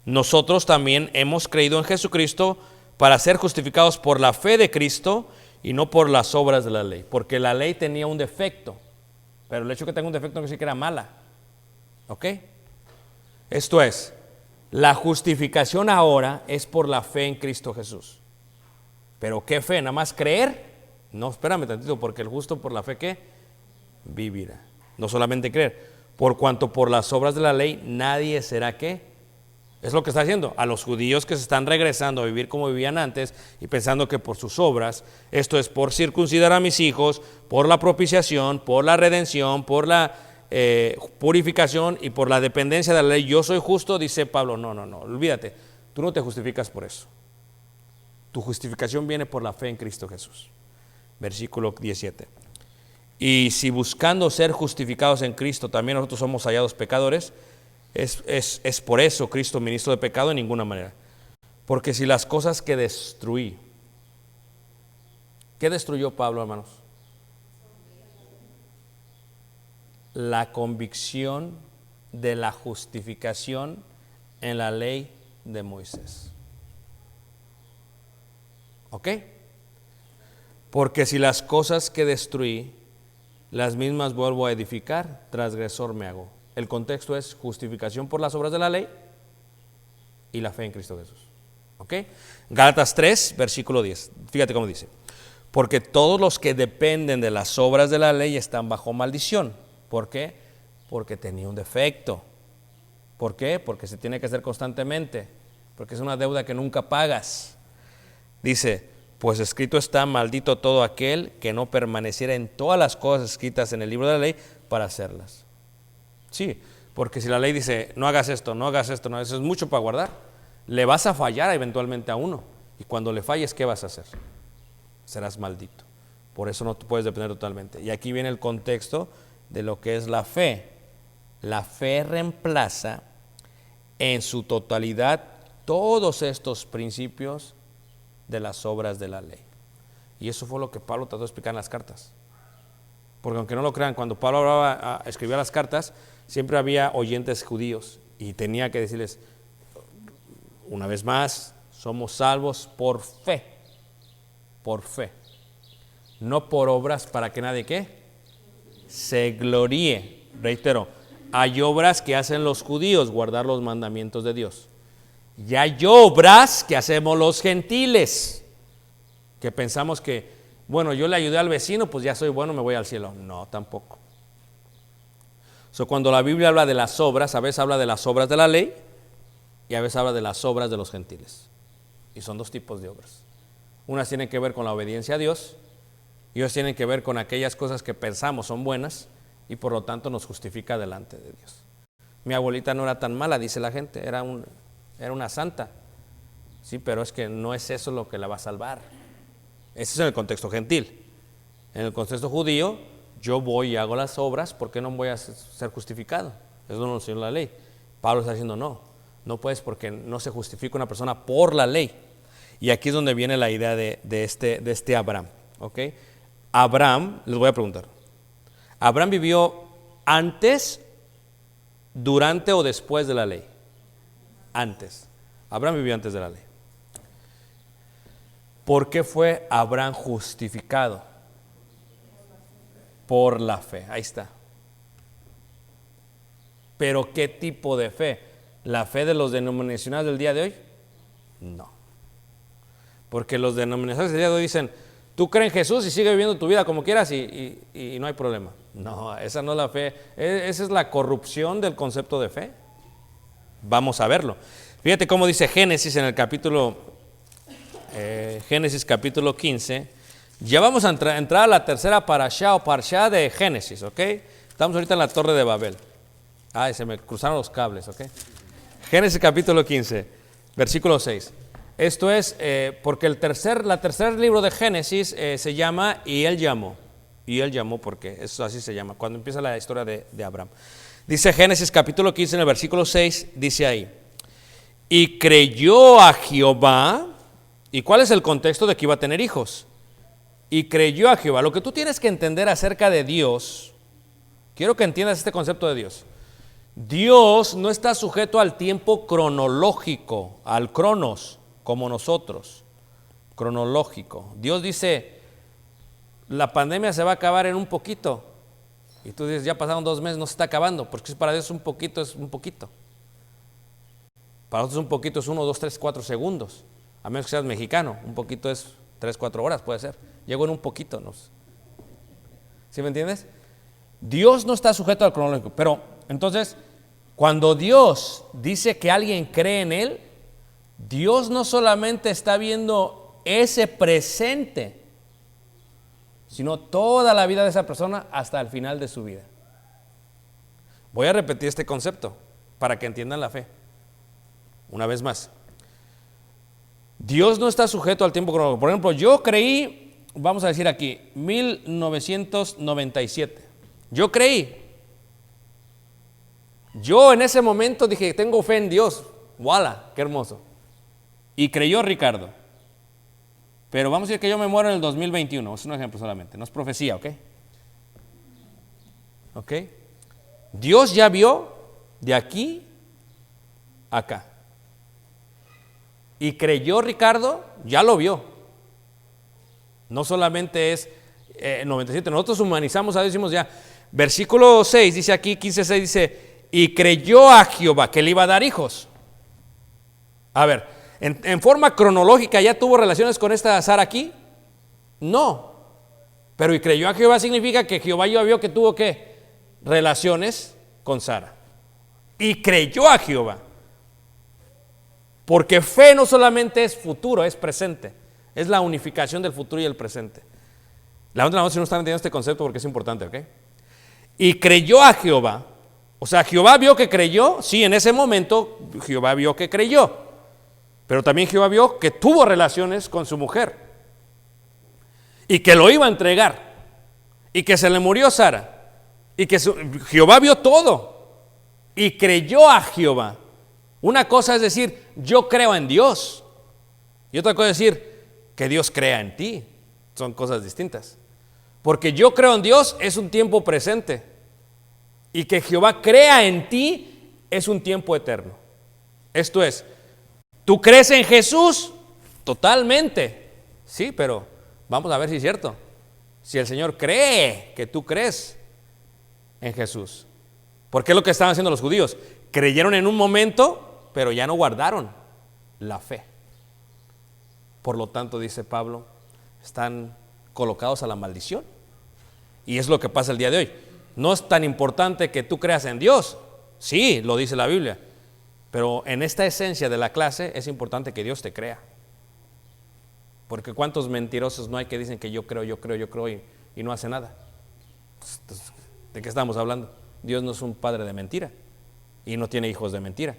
Nosotros también hemos creído en Jesucristo para ser justificados por la fe de Cristo y no por las obras de la ley, porque la ley tenía un defecto, pero el hecho de que tenga un defecto no quiere decir que era mala. ¿Ok? Esto es, la justificación ahora es por la fe en Cristo Jesús. ¿Pero qué fe? ¿Nada más creer? No, espérame tantito, porque el justo por la fe, ¿qué? Vivirá. No solamente creer, por cuanto por las obras de la ley nadie será, ¿qué? Es lo que está haciendo a los judíos que se están regresando a vivir como vivían antes y pensando que por sus obras, esto es por circuncidar a mis hijos, por la propiciación, por la redención, por la purificación y por la dependencia de la ley, yo soy justo, dice Pablo. No, olvídate, tú no te justificas por eso. Tu justificación viene por la fe en Cristo Jesús. Versículo 17. Y si buscando ser justificados en Cristo también nosotros somos hallados pecadores, es por eso Cristo ministro de pecado en ninguna manera. Porque si las cosas que destruí, ¿qué destruyó Pablo, hermanos? La convicción de la justificación en la ley de Moisés. ¿Ok? Porque si las cosas que destruí, las mismas vuelvo a edificar, transgresor me hago. El contexto es justificación por las obras de la ley y la fe en Cristo Jesús. ¿Ok? Gálatas 3, versículo 10. Fíjate cómo dice. Porque todos los que dependen de las obras de la ley están bajo maldición. ¿Por qué? Porque tenía un defecto. ¿Por qué? Porque se tiene que hacer constantemente. Porque es una deuda que nunca pagas. Dice, pues escrito está, maldito todo aquel que no permaneciera en todas las cosas escritas en el libro de la ley para hacerlas. Sí, porque si la ley dice, no hagas esto, no, eso es mucho para guardar. Le vas a fallar eventualmente a uno. Y cuando le falles, ¿qué vas a hacer? Serás maldito. Por eso no te puedes depender totalmente. Y aquí viene el contexto de lo que es la fe. La fe reemplaza en su totalidad todos estos principios de las obras de la ley. Y eso fue lo que Pablo trató de explicar en las cartas. Porque aunque no lo crean, cuando Pablo escribía las cartas, siempre había oyentes judíos y tenía que decirles, una vez más, somos salvos por fe, no por obras para que nadie ¿qué? Se gloríe. Reitero, hay obras que hacen los judíos, guardar los mandamientos de Dios. Y hay obras que hacemos los gentiles, que pensamos que, bueno, yo le ayudé al vecino, pues ya soy bueno, me voy al cielo. No, tampoco. Cuando la Biblia habla de las obras, a veces habla de las obras de la ley y a veces habla de las obras de los gentiles. Y son dos tipos de obras. Unas tienen que ver con la obediencia a Dios y otras tienen que ver con aquellas cosas que pensamos son buenas y por lo tanto nos justifica delante de Dios. Mi abuelita no era tan mala, dice la gente, era una santa. Sí, pero es que no es eso lo que la va a salvar. Ese es en el contexto gentil. En el contexto judío, yo voy y hago las obras, ¿por qué no voy a ser justificado? Eso no lo enseñó la ley. Pablo está diciendo no puedes, porque no se justifica una persona por la ley. Y aquí es donde viene la idea de este Abraham. ¿Ok? Abraham, les voy a preguntar, ¿Abraham vivió antes, durante o después de la ley? Antes. Abraham vivió antes de la ley. ¿Por qué fue Abraham justificado? Por la fe. Ahí está. ¿Pero qué tipo de fe? ¿La fe de los denominacionales del día de hoy? No. Porque los denominacionales del día de hoy dicen, tú crees en Jesús y sigue viviendo tu vida como quieras y no hay problema. No, esa no es la fe. Esa es la corrupción del concepto de fe. Vamos a verlo. Fíjate cómo dice Génesis en el Génesis capítulo 15. Ya vamos a entrar a la tercera parashá o parashá de Génesis, ¿ok? Estamos ahorita en la Torre de Babel. Ay, se me cruzaron los cables, ¿ok? Génesis capítulo 15, versículo 6. Esto es porque el tercer libro de Génesis se llama Y él llamó. Y él llamó porque eso así se llama, cuando empieza la historia de Abraham. Dice Génesis capítulo 15 en el versículo 6, dice ahí, y creyó a Jehová. ¿Y cuál es el contexto de que iba a tener hijos? Y creyó a Jehová. Lo que tú tienes que entender acerca de Dios, quiero que entiendas este concepto de Dios. Dios no está sujeto al tiempo cronológico, al cronos, como nosotros, cronológico. Dios dice, la pandemia se va a acabar en un poquito. Y tú dices, ya pasaron 2 meses, no se está acabando, porque para Dios un poquito es un poquito. Para nosotros un poquito es 1, 2, 3, 4 segundos. A menos que seas mexicano, un poquito es 3, 4 horas, puede ser. Llegó en un poquito, ¿no? ¿Sí me entiendes? Dios no está sujeto al cronológico, pero entonces, Cuando Dios dice que alguien cree en Él, Dios no solamente está viendo ese presente, sino toda la vida de esa persona hasta el final de su vida. Voy a repetir este concepto para que entiendan la fe. Una vez más. Dios no está sujeto al tiempo cronológico. Por ejemplo, yo creí, vamos a decir aquí, 1997. Yo creí. Yo en ese momento dije, tengo fe en Dios. ¡Wala! ¡Qué hermoso! Y creyó Ricardo. Pero vamos a decir que yo me muero en el 2021. Es un ejemplo solamente. No es profecía, ¿ok? ¿Ok? Dios ya vio de aquí a acá. Y creyó Ricardo, ya lo vio. No solamente es 97. Nosotros humanizamos a Dios, decimos ya. Versículo 6 dice aquí, 15:6 dice, y creyó a Jehová que le iba a dar hijos. A ver, en forma cronológica, ¿ya tuvo relaciones con esta Sara aquí? No. Pero y creyó a Jehová significa que Jehová ya vio que tuvo ¿qué? Relaciones con Sara. Y creyó a Jehová. Porque fe no solamente es futuro, es presente. Es la unificación del futuro y el presente. La otra vez si no están entendiendo este concepto porque es importante, ¿ok? Y creyó a Jehová. O sea, Jehová vio que creyó. Sí, en ese momento Jehová vio que creyó. Pero también Jehová vio que tuvo relaciones con su mujer. Y que lo iba a entregar. Y que se le murió Sara. Y que Jehová vio todo. Y creyó a Jehová. Una cosa es decir, yo creo en Dios. Y otra cosa es decir, que Dios crea en ti. Son cosas distintas. Porque yo creo en Dios es un tiempo presente. Y que Jehová crea en ti es un tiempo eterno. Esto es, ¿tú crees en Jesús? Totalmente. Sí, pero vamos a ver si es cierto. Si el Señor cree que tú crees en Jesús. Porque es lo que estaban haciendo los judíos. Creyeron en un momento, pero ya no guardaron la fe. Por lo tanto, dice Pablo, están colocados a la maldición. Y es lo que pasa el día de hoy. No es tan importante que tú creas en Dios. Sí, lo dice la Biblia. Pero en esta esencia de la clase es importante que Dios te crea. Porque cuántos mentirosos no hay que dicen que yo creo y no hace nada. Entonces, ¿de qué estamos hablando? Dios no es un padre de mentira y no tiene hijos de mentira,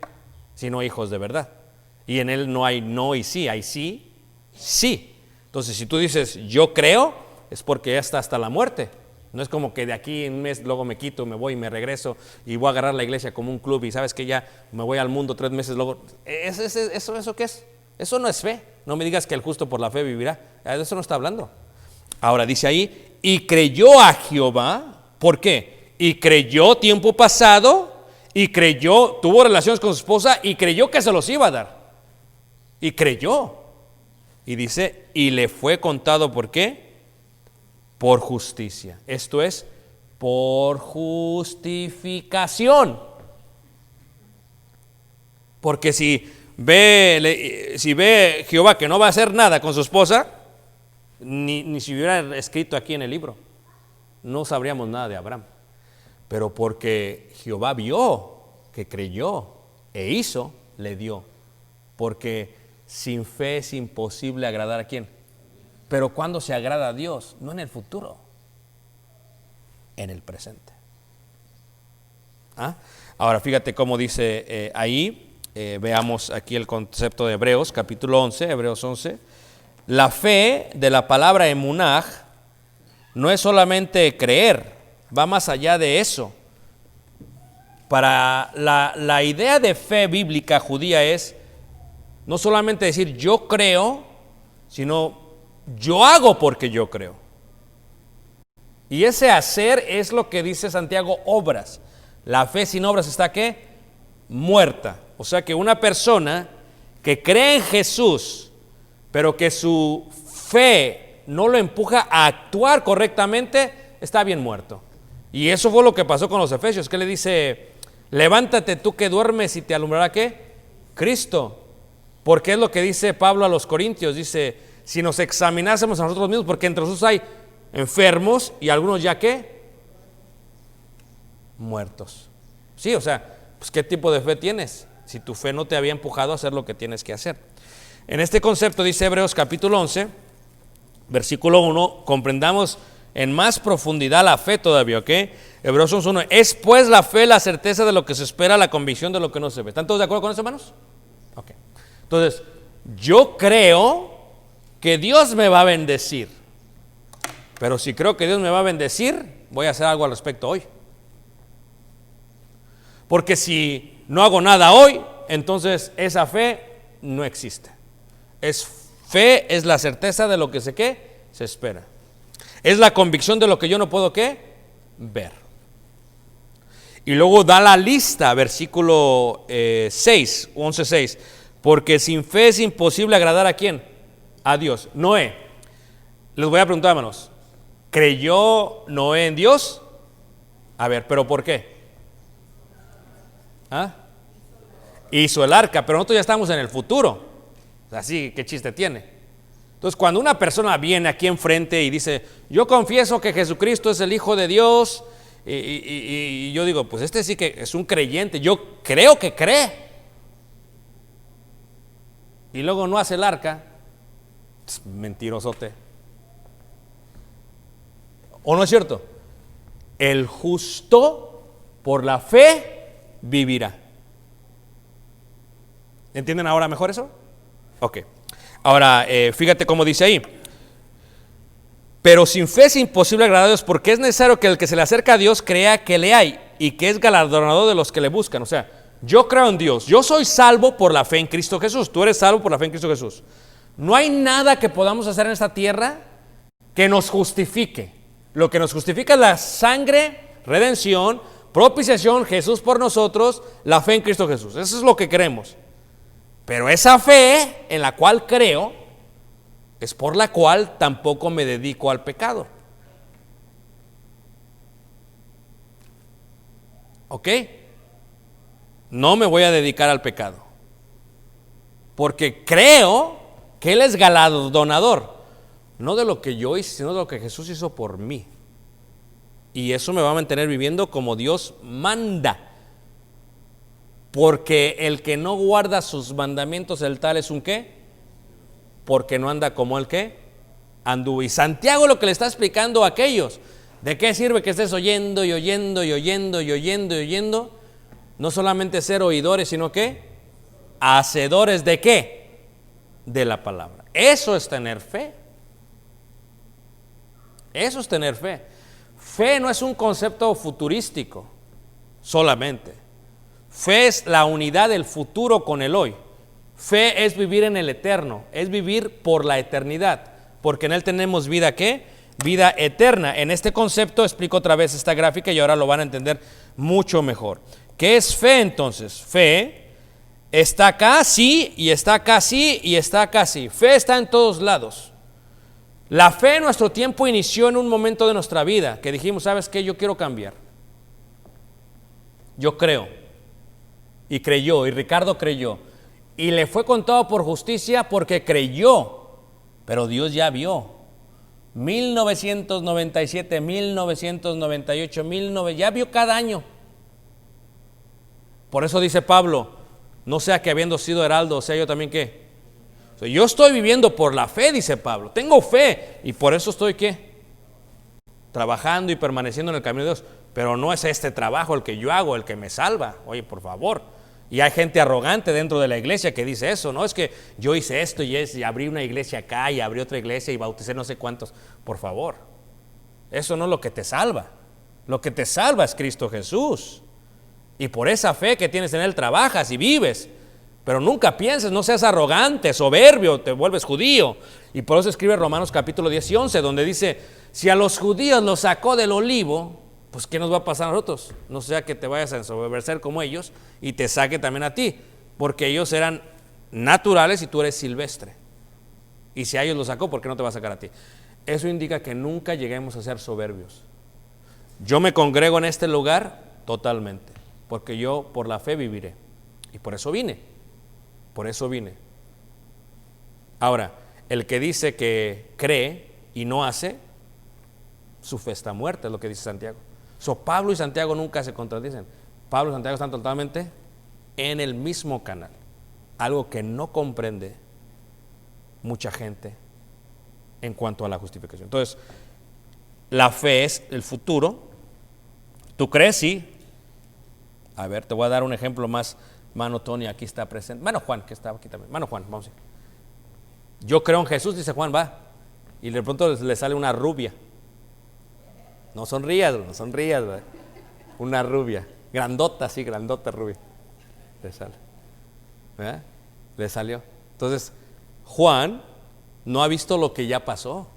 sino hijos de verdad. Y en Él no hay no y sí, hay sí, sí. Entonces, si tú dices yo creo, es porque ya está hasta la muerte. No es como que de aquí en un mes luego me quito, me voy y me regreso y voy a agarrar la iglesia como un club y sabes que ya me voy al mundo 3 meses luego. ¿Eso qué es? Eso no es fe. No me digas que el justo por la fe vivirá. De eso no está hablando. Ahora dice ahí, y creyó a Jehová. ¿Por qué? Y creyó tiempo pasado, y creyó, tuvo relaciones con su esposa y creyó que se los iba a dar. Y creyó. Y dice, y le fue contado, ¿por qué? Por justicia. Esto es, por justificación. Porque si ve Jehová que no va a hacer nada con su esposa, ni si hubiera escrito aquí en el libro, no sabríamos nada de Abraham. Pero porque Jehová vio que creyó e hizo, le dio. Porque sin fe es imposible agradar ¿a quién? Pero ¿cuándo se agrada a Dios? No en el futuro, en el presente. ¿Ah? Ahora fíjate cómo dice ahí. Veamos aquí el concepto de Hebreos, capítulo 11, Hebreos 11. La fe de la palabra emunaj no es solamente creer, va más allá de eso. Para la idea de fe bíblica judía es no solamente decir yo creo, sino yo hago porque yo creo. Y ese hacer es lo que dice Santiago, obras. La fe sin obras está ¿qué? Muerta. O sea que una persona que cree en Jesús, pero que su fe no lo empuja a actuar correctamente, está bien muerto. Y eso fue lo que pasó con los efesios, que le dice, levántate tú que duermes y te alumbrará ¿qué? Cristo. Porque es lo que dice Pablo a los Corintios, dice, si nos examinásemos a nosotros mismos, porque entre nosotros hay enfermos y algunos ya ¿qué? Muertos. Sí, o sea, pues ¿qué tipo de fe tienes? Si tu fe no te había empujado a hacer lo que tienes que hacer. En este concepto dice Hebreos capítulo 11, versículo 1, comprendamos en más profundidad la fe todavía, ¿ok? Hebreos 11:1, es pues la fe la certeza de lo que se espera, la convicción de lo que no se ve. ¿Están todos de acuerdo con eso, hermanos? Ok. Entonces, yo creo que Dios me va a bendecir, pero si creo que Dios me va a bendecir, voy a hacer algo al respecto hoy. Porque si no hago nada hoy, entonces esa fe no existe. Fe es la certeza de lo que se espera. Es la convicción de lo que yo no puedo ver. Y luego da la lista, versículo 11:6. Porque sin fe es imposible agradar ¿a quién? A Dios. Noé. Les voy a preguntar, hermanos, ¿creyó Noé en Dios? A ver, ¿pero por qué? ¿Ah? Hizo el arca, pero nosotros ya estamos en el futuro. Así, ¿qué chiste tiene? Entonces, cuando una persona viene aquí enfrente y dice, yo confieso que Jesucristo es el Hijo de Dios, y yo digo, pues este sí que es un creyente, yo creo que cree, y luego no hace el arca, mentirosote. ¿O no es cierto? El justo por la fe vivirá. ¿Entienden ahora mejor eso? Ok. Ahora, fíjate cómo dice ahí. Pero sin fe es imposible agradar a Dios, porque es necesario que el que se le acerca a Dios crea que le hay y que es galardonador de los que le buscan. O sea, yo creo en Dios, yo soy salvo por la fe en Cristo Jesús, tú eres salvo por la fe en Cristo Jesús. No hay nada que podamos hacer en esta tierra que nos justifique. Lo que nos justifica es la sangre, redención, propiciación, Jesús por nosotros, la fe en Cristo Jesús. Eso es lo que creemos. Pero esa fe en la cual creo es por la cual tampoco me dedico al pecado. ¿Ok? No me voy a dedicar al pecado, porque creo que Él es galardonador, no de lo que yo hice, sino de lo que Jesús hizo por mí. Y eso me va a mantener viviendo como Dios manda. Porque el que no guarda sus mandamientos, el tal es un ¿qué? Porque no anda como el ¿qué? Anduvo. Y Santiago lo que le está explicando a aquellos, ¿de qué sirve que estés oyendo y oyendo y oyendo y oyendo y oyendo? No solamente ser oidores, sino ¿qué? Hacedores ¿de qué? De la palabra. Eso es tener fe. Eso es tener fe. Fe no es un concepto futurístico solamente. Fe es la unidad del futuro con el hoy. Fe es vivir en el eterno, es vivir por la eternidad, porque en Él tenemos vida ¿qué? Vida eterna. En este concepto explico otra vez esta gráfica y ahora lo van a entender mucho mejor. ¿Qué es fe entonces? Fe está acá sí, y está acá sí, y está acá sí. Fe está en todos lados. La fe en nuestro tiempo inició en un momento de nuestra vida que dijimos, ¿sabes qué? Yo quiero cambiar. Yo creo. Y creyó, y Ricardo creyó. Y le fue contado por justicia porque creyó. Pero Dios ya vio. 1997, 1998, ya vio cada año. Por eso dice Pablo, no sea que habiendo sido heraldo, o sea yo también ¿qué? O sea, yo estoy viviendo por la fe, dice Pablo. Tengo fe y por eso estoy ¿qué? Trabajando y permaneciendo en el camino de Dios. Pero no es este trabajo el que yo hago, el que me salva. Oye, por favor. Y hay gente arrogante dentro de la iglesia que dice eso, ¿no? Es que yo hice esto y abrí una iglesia acá y abrí otra iglesia y bauticé no sé cuántos. Por favor, eso no es lo que te salva. Lo que te salva es Cristo Jesús. Y por esa fe que tienes en Él trabajas y vives. Pero nunca pienses, no seas arrogante, soberbio, te vuelves judío. Y por eso escribe Romanos capítulo 10 y 11, donde dice, si a los judíos los sacó del olivo, pues ¿qué nos va a pasar a nosotros? No sea que te vayas a ensoberbecer como ellos y te saque también a ti, porque ellos eran naturales y tú eres silvestre. Y si a ellos los sacó, ¿por qué no te va a sacar a ti? Eso indica que nunca lleguemos a ser soberbios. Yo me congrego en este lugar totalmente, porque yo por la fe viviré. Y por eso vine. Por eso vine. Ahora, el que dice que cree y no hace, su fe está muerta, es lo que dice Santiago. Pablo y Santiago nunca se contradicen. Pablo y Santiago están totalmente en el mismo canal. Algo que no comprende mucha gente en cuanto a la justificación. Entonces, la fe es el futuro. ¿Tú crees? Sí. A ver, te voy a dar un ejemplo más. Mano Tony aquí está presente. Mano Juan, que estaba aquí también. Mano Juan, vamos a ver. Yo creo en Jesús, dice Juan, va. Y de pronto le sale una rubia. No sonrías, ¿verdad? Una rubia. Grandota, sí, grandota rubia. Le sale. ¿Verdad? Le salió. Entonces, Juan no ha visto lo que ya pasó.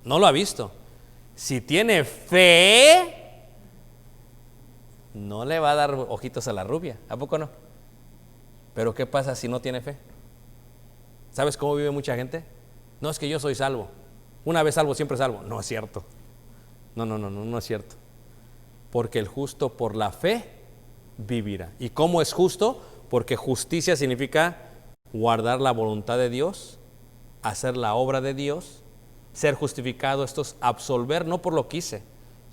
No lo ha visto. Si tiene fe, no le va a dar ojitos a la rubia. ¿A poco no? Pero ¿qué pasa si no tiene fe? ¿Sabes cómo vive mucha gente? No, es que yo soy salvo. Una vez salvo, siempre salvo. No es cierto. No es cierto. Porque el justo por la fe vivirá. ¿Y cómo es justo? Porque justicia significa guardar la voluntad de Dios, hacer la obra de Dios. Ser justificado, esto es absolver, no por lo que hice,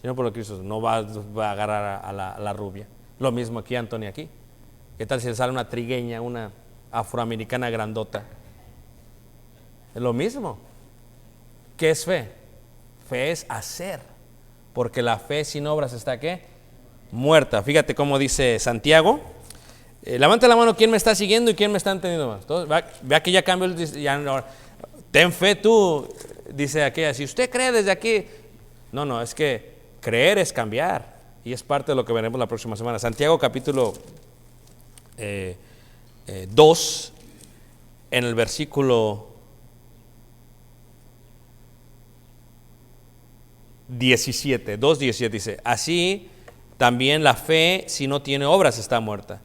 sino por lo que hizo. No va a agarrar a la rubia. Lo mismo aquí, Antonio, aquí. ¿Qué tal si le sale una trigueña, una afroamericana grandota? Es lo mismo. ¿Qué es fe? Fe es hacer, porque la fe sin obras está, ¿qué? Muerta. Fíjate cómo dice Santiago. Levanta la mano, ¿quién me está siguiendo y quién me está entendiendo más? Entonces, vea que ya cambió, ten fe tú, dice aquella, si usted cree desde aquí, no, es que creer es cambiar, y es parte de lo que veremos la próxima semana. Santiago capítulo 2, en el versículo 17, 2:17 dice, así también la fe si no tiene obras está muerta.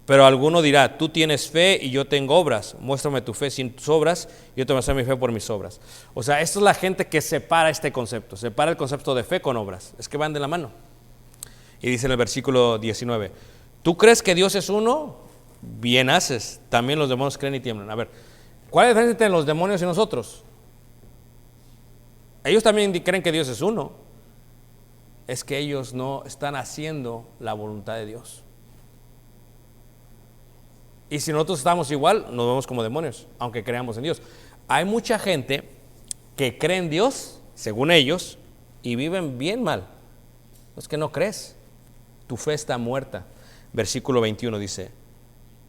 Pero alguno dirá, tú tienes fe y yo tengo obras, muéstrame tu fe sin tus obras, y yo te muestro mi fe por mis obras. O sea, esto es la gente que separa este concepto, separa el concepto de fe con obras, es que van de la mano. Y dice en el versículo 19, ¿tú crees que Dios es uno? Bien haces, también los demonios creen y tiemblan. A ver, ¿cuál es la diferencia entre los demonios y nosotros? Ellos también creen que Dios es uno, es que ellos no están haciendo la voluntad de Dios. Y si nosotros estamos igual, nos vemos como demonios, aunque creamos en Dios. Hay mucha gente que cree en Dios, según ellos, y viven bien mal. Es que no crees, tu fe está muerta. Versículo 21 dice,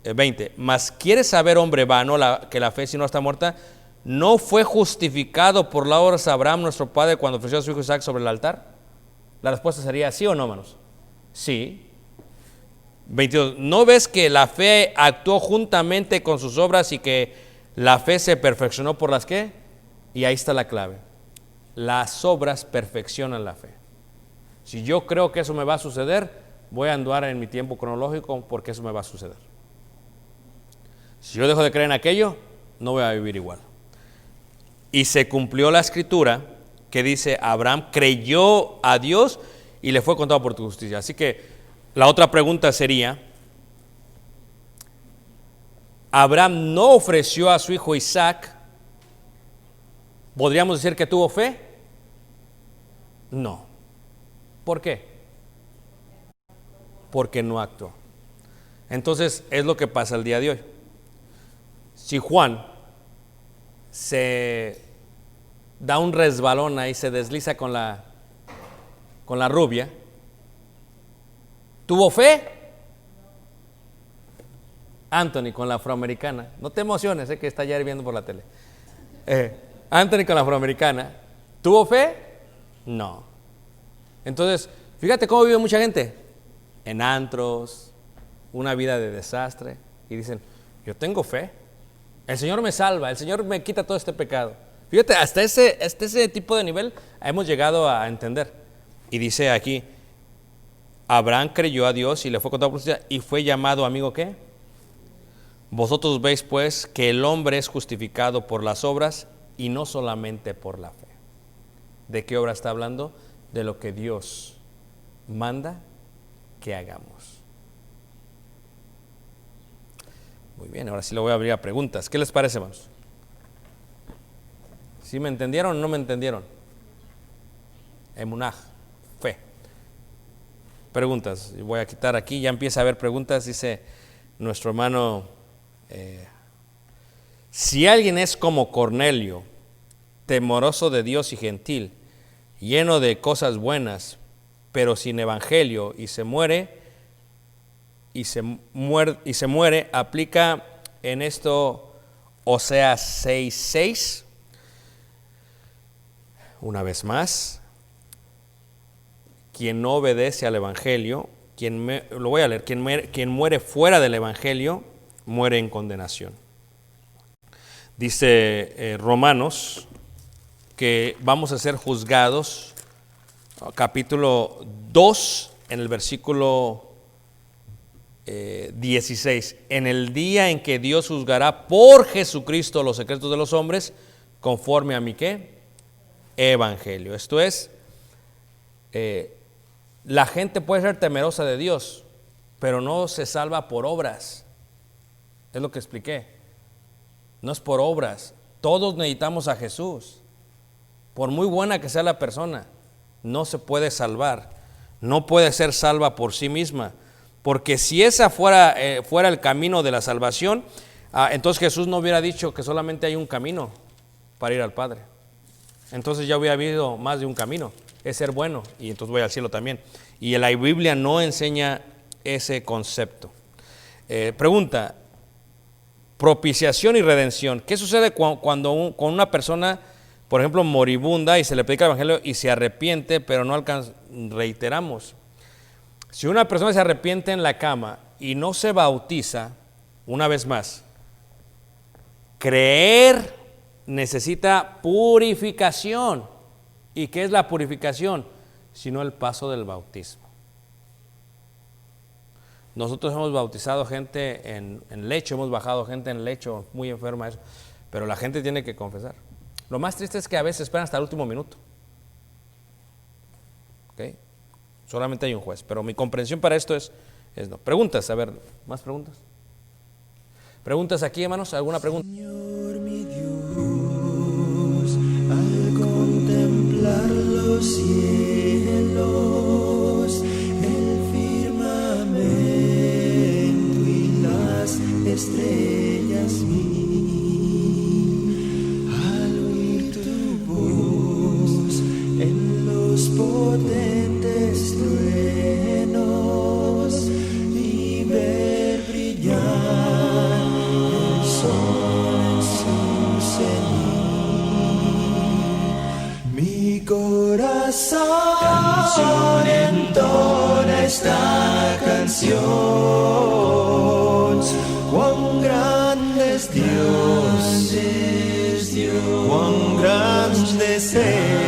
20, mas ¿quieres saber, hombre vano, que la fe si no está muerta? ¿No fue justificado por la obra de Abraham, nuestro padre, cuando ofreció a su hijo Isaac sobre el altar? La respuesta sería sí o no, hermanos. Sí. 22. ¿No ves que la fe actuó juntamente con sus obras y que la fe se perfeccionó por las qué? Y ahí está la clave. Las obras perfeccionan la fe. Si yo creo que eso me va a suceder, voy a andar en mi tiempo cronológico porque eso me va a suceder. Si yo dejo de creer en aquello, no voy a vivir igual. Y se cumplió la escritura que dice, Abraham creyó a Dios y le fue contado por tu justicia. Así que la otra pregunta sería, ¿Abraham no ofreció a su hijo Isaac? ¿Podríamos decir que tuvo fe? No. ¿Por qué? Porque no actuó. Entonces, es lo que pasa el día de hoy. Si Juan se da un resbalón ahí, se desliza con la rubia, ¿tuvo fe? Anthony con la afroamericana, no te emociones, que está ya viendo por la tele. Anthony con la afroamericana, ¿tuvo fe? No. Entonces, fíjate cómo vive mucha gente, en antros, una vida de desastre, y dicen, yo tengo fe, el Señor me salva, el Señor me quita todo este pecado. Fíjate, hasta ese tipo de nivel hemos llegado a entender. Y dice aquí, Abraham creyó a Dios y le fue contado por justicia y fue llamado amigo, ¿qué? Vosotros veis pues que el hombre es justificado por las obras y no solamente por la fe. ¿De qué obra está hablando? De lo que Dios manda que hagamos. Muy bien, ahora sí lo voy a abrir a preguntas. ¿Qué les parece, hermanos? ¿Sí me entendieron o no me entendieron? Emunaj, fe. Preguntas. Voy a quitar aquí, ya empieza a haber preguntas. Dice nuestro hermano, si alguien es como Cornelio, temoroso de Dios y gentil, lleno de cosas buenas, pero sin evangelio, y se muere, aplica en esto Oseas 6:6. Una vez más, quien no obedece al evangelio, lo voy a leer, quien muere fuera del evangelio, muere en condenación. Dice Romanos que vamos a ser juzgados, capítulo 2, en el versículo 16. En el día en que Dios juzgará por Jesucristo los secretos de los hombres, conforme a mi ¿qué? Evangelio. Esto es, la gente puede ser temerosa de Dios, pero no se salva por obras. Es lo que expliqué. No es por obras. Todos necesitamos a Jesús. Por muy buena que sea la persona, no se puede salvar. No puede ser salva por sí misma. Porque si esa fuera el camino de la salvación, entonces Jesús no hubiera dicho que solamente hay un camino para ir al Padre. Entonces ya hubiera habido más de un camino. Es ser bueno y entonces voy al cielo también. Y la Biblia no enseña ese concepto. Pregunta, propiciación y redención. ¿Qué sucede cuando con una persona, por ejemplo, moribunda, y se le predica el evangelio y se arrepiente, pero no reiteramos? Si una persona se arrepiente en la cama y no se bautiza, una vez más, creer necesita purificación. ¿Y qué es la purificación? Sino el paso del bautismo. Nosotros hemos bautizado gente en lecho, hemos bajado gente en lecho, muy enferma, eso, pero la gente tiene que confesar. Lo más triste es que a veces esperan hasta el último minuto. ¿Okay? Solamente hay un juez, pero mi comprensión para esto es no. Preguntas, a ver, ¿más preguntas? ¿Preguntas aquí, hermanos? ¿Alguna pregunta? Señor mi Dios, al contemplar los cielos, el firmamento y las estrellas al oír tu voz en los potentes truenos y ver brillar el sol en su cenit. Mi corazón entona esta canción. Cuán grande es Dios, cuán grande es Él.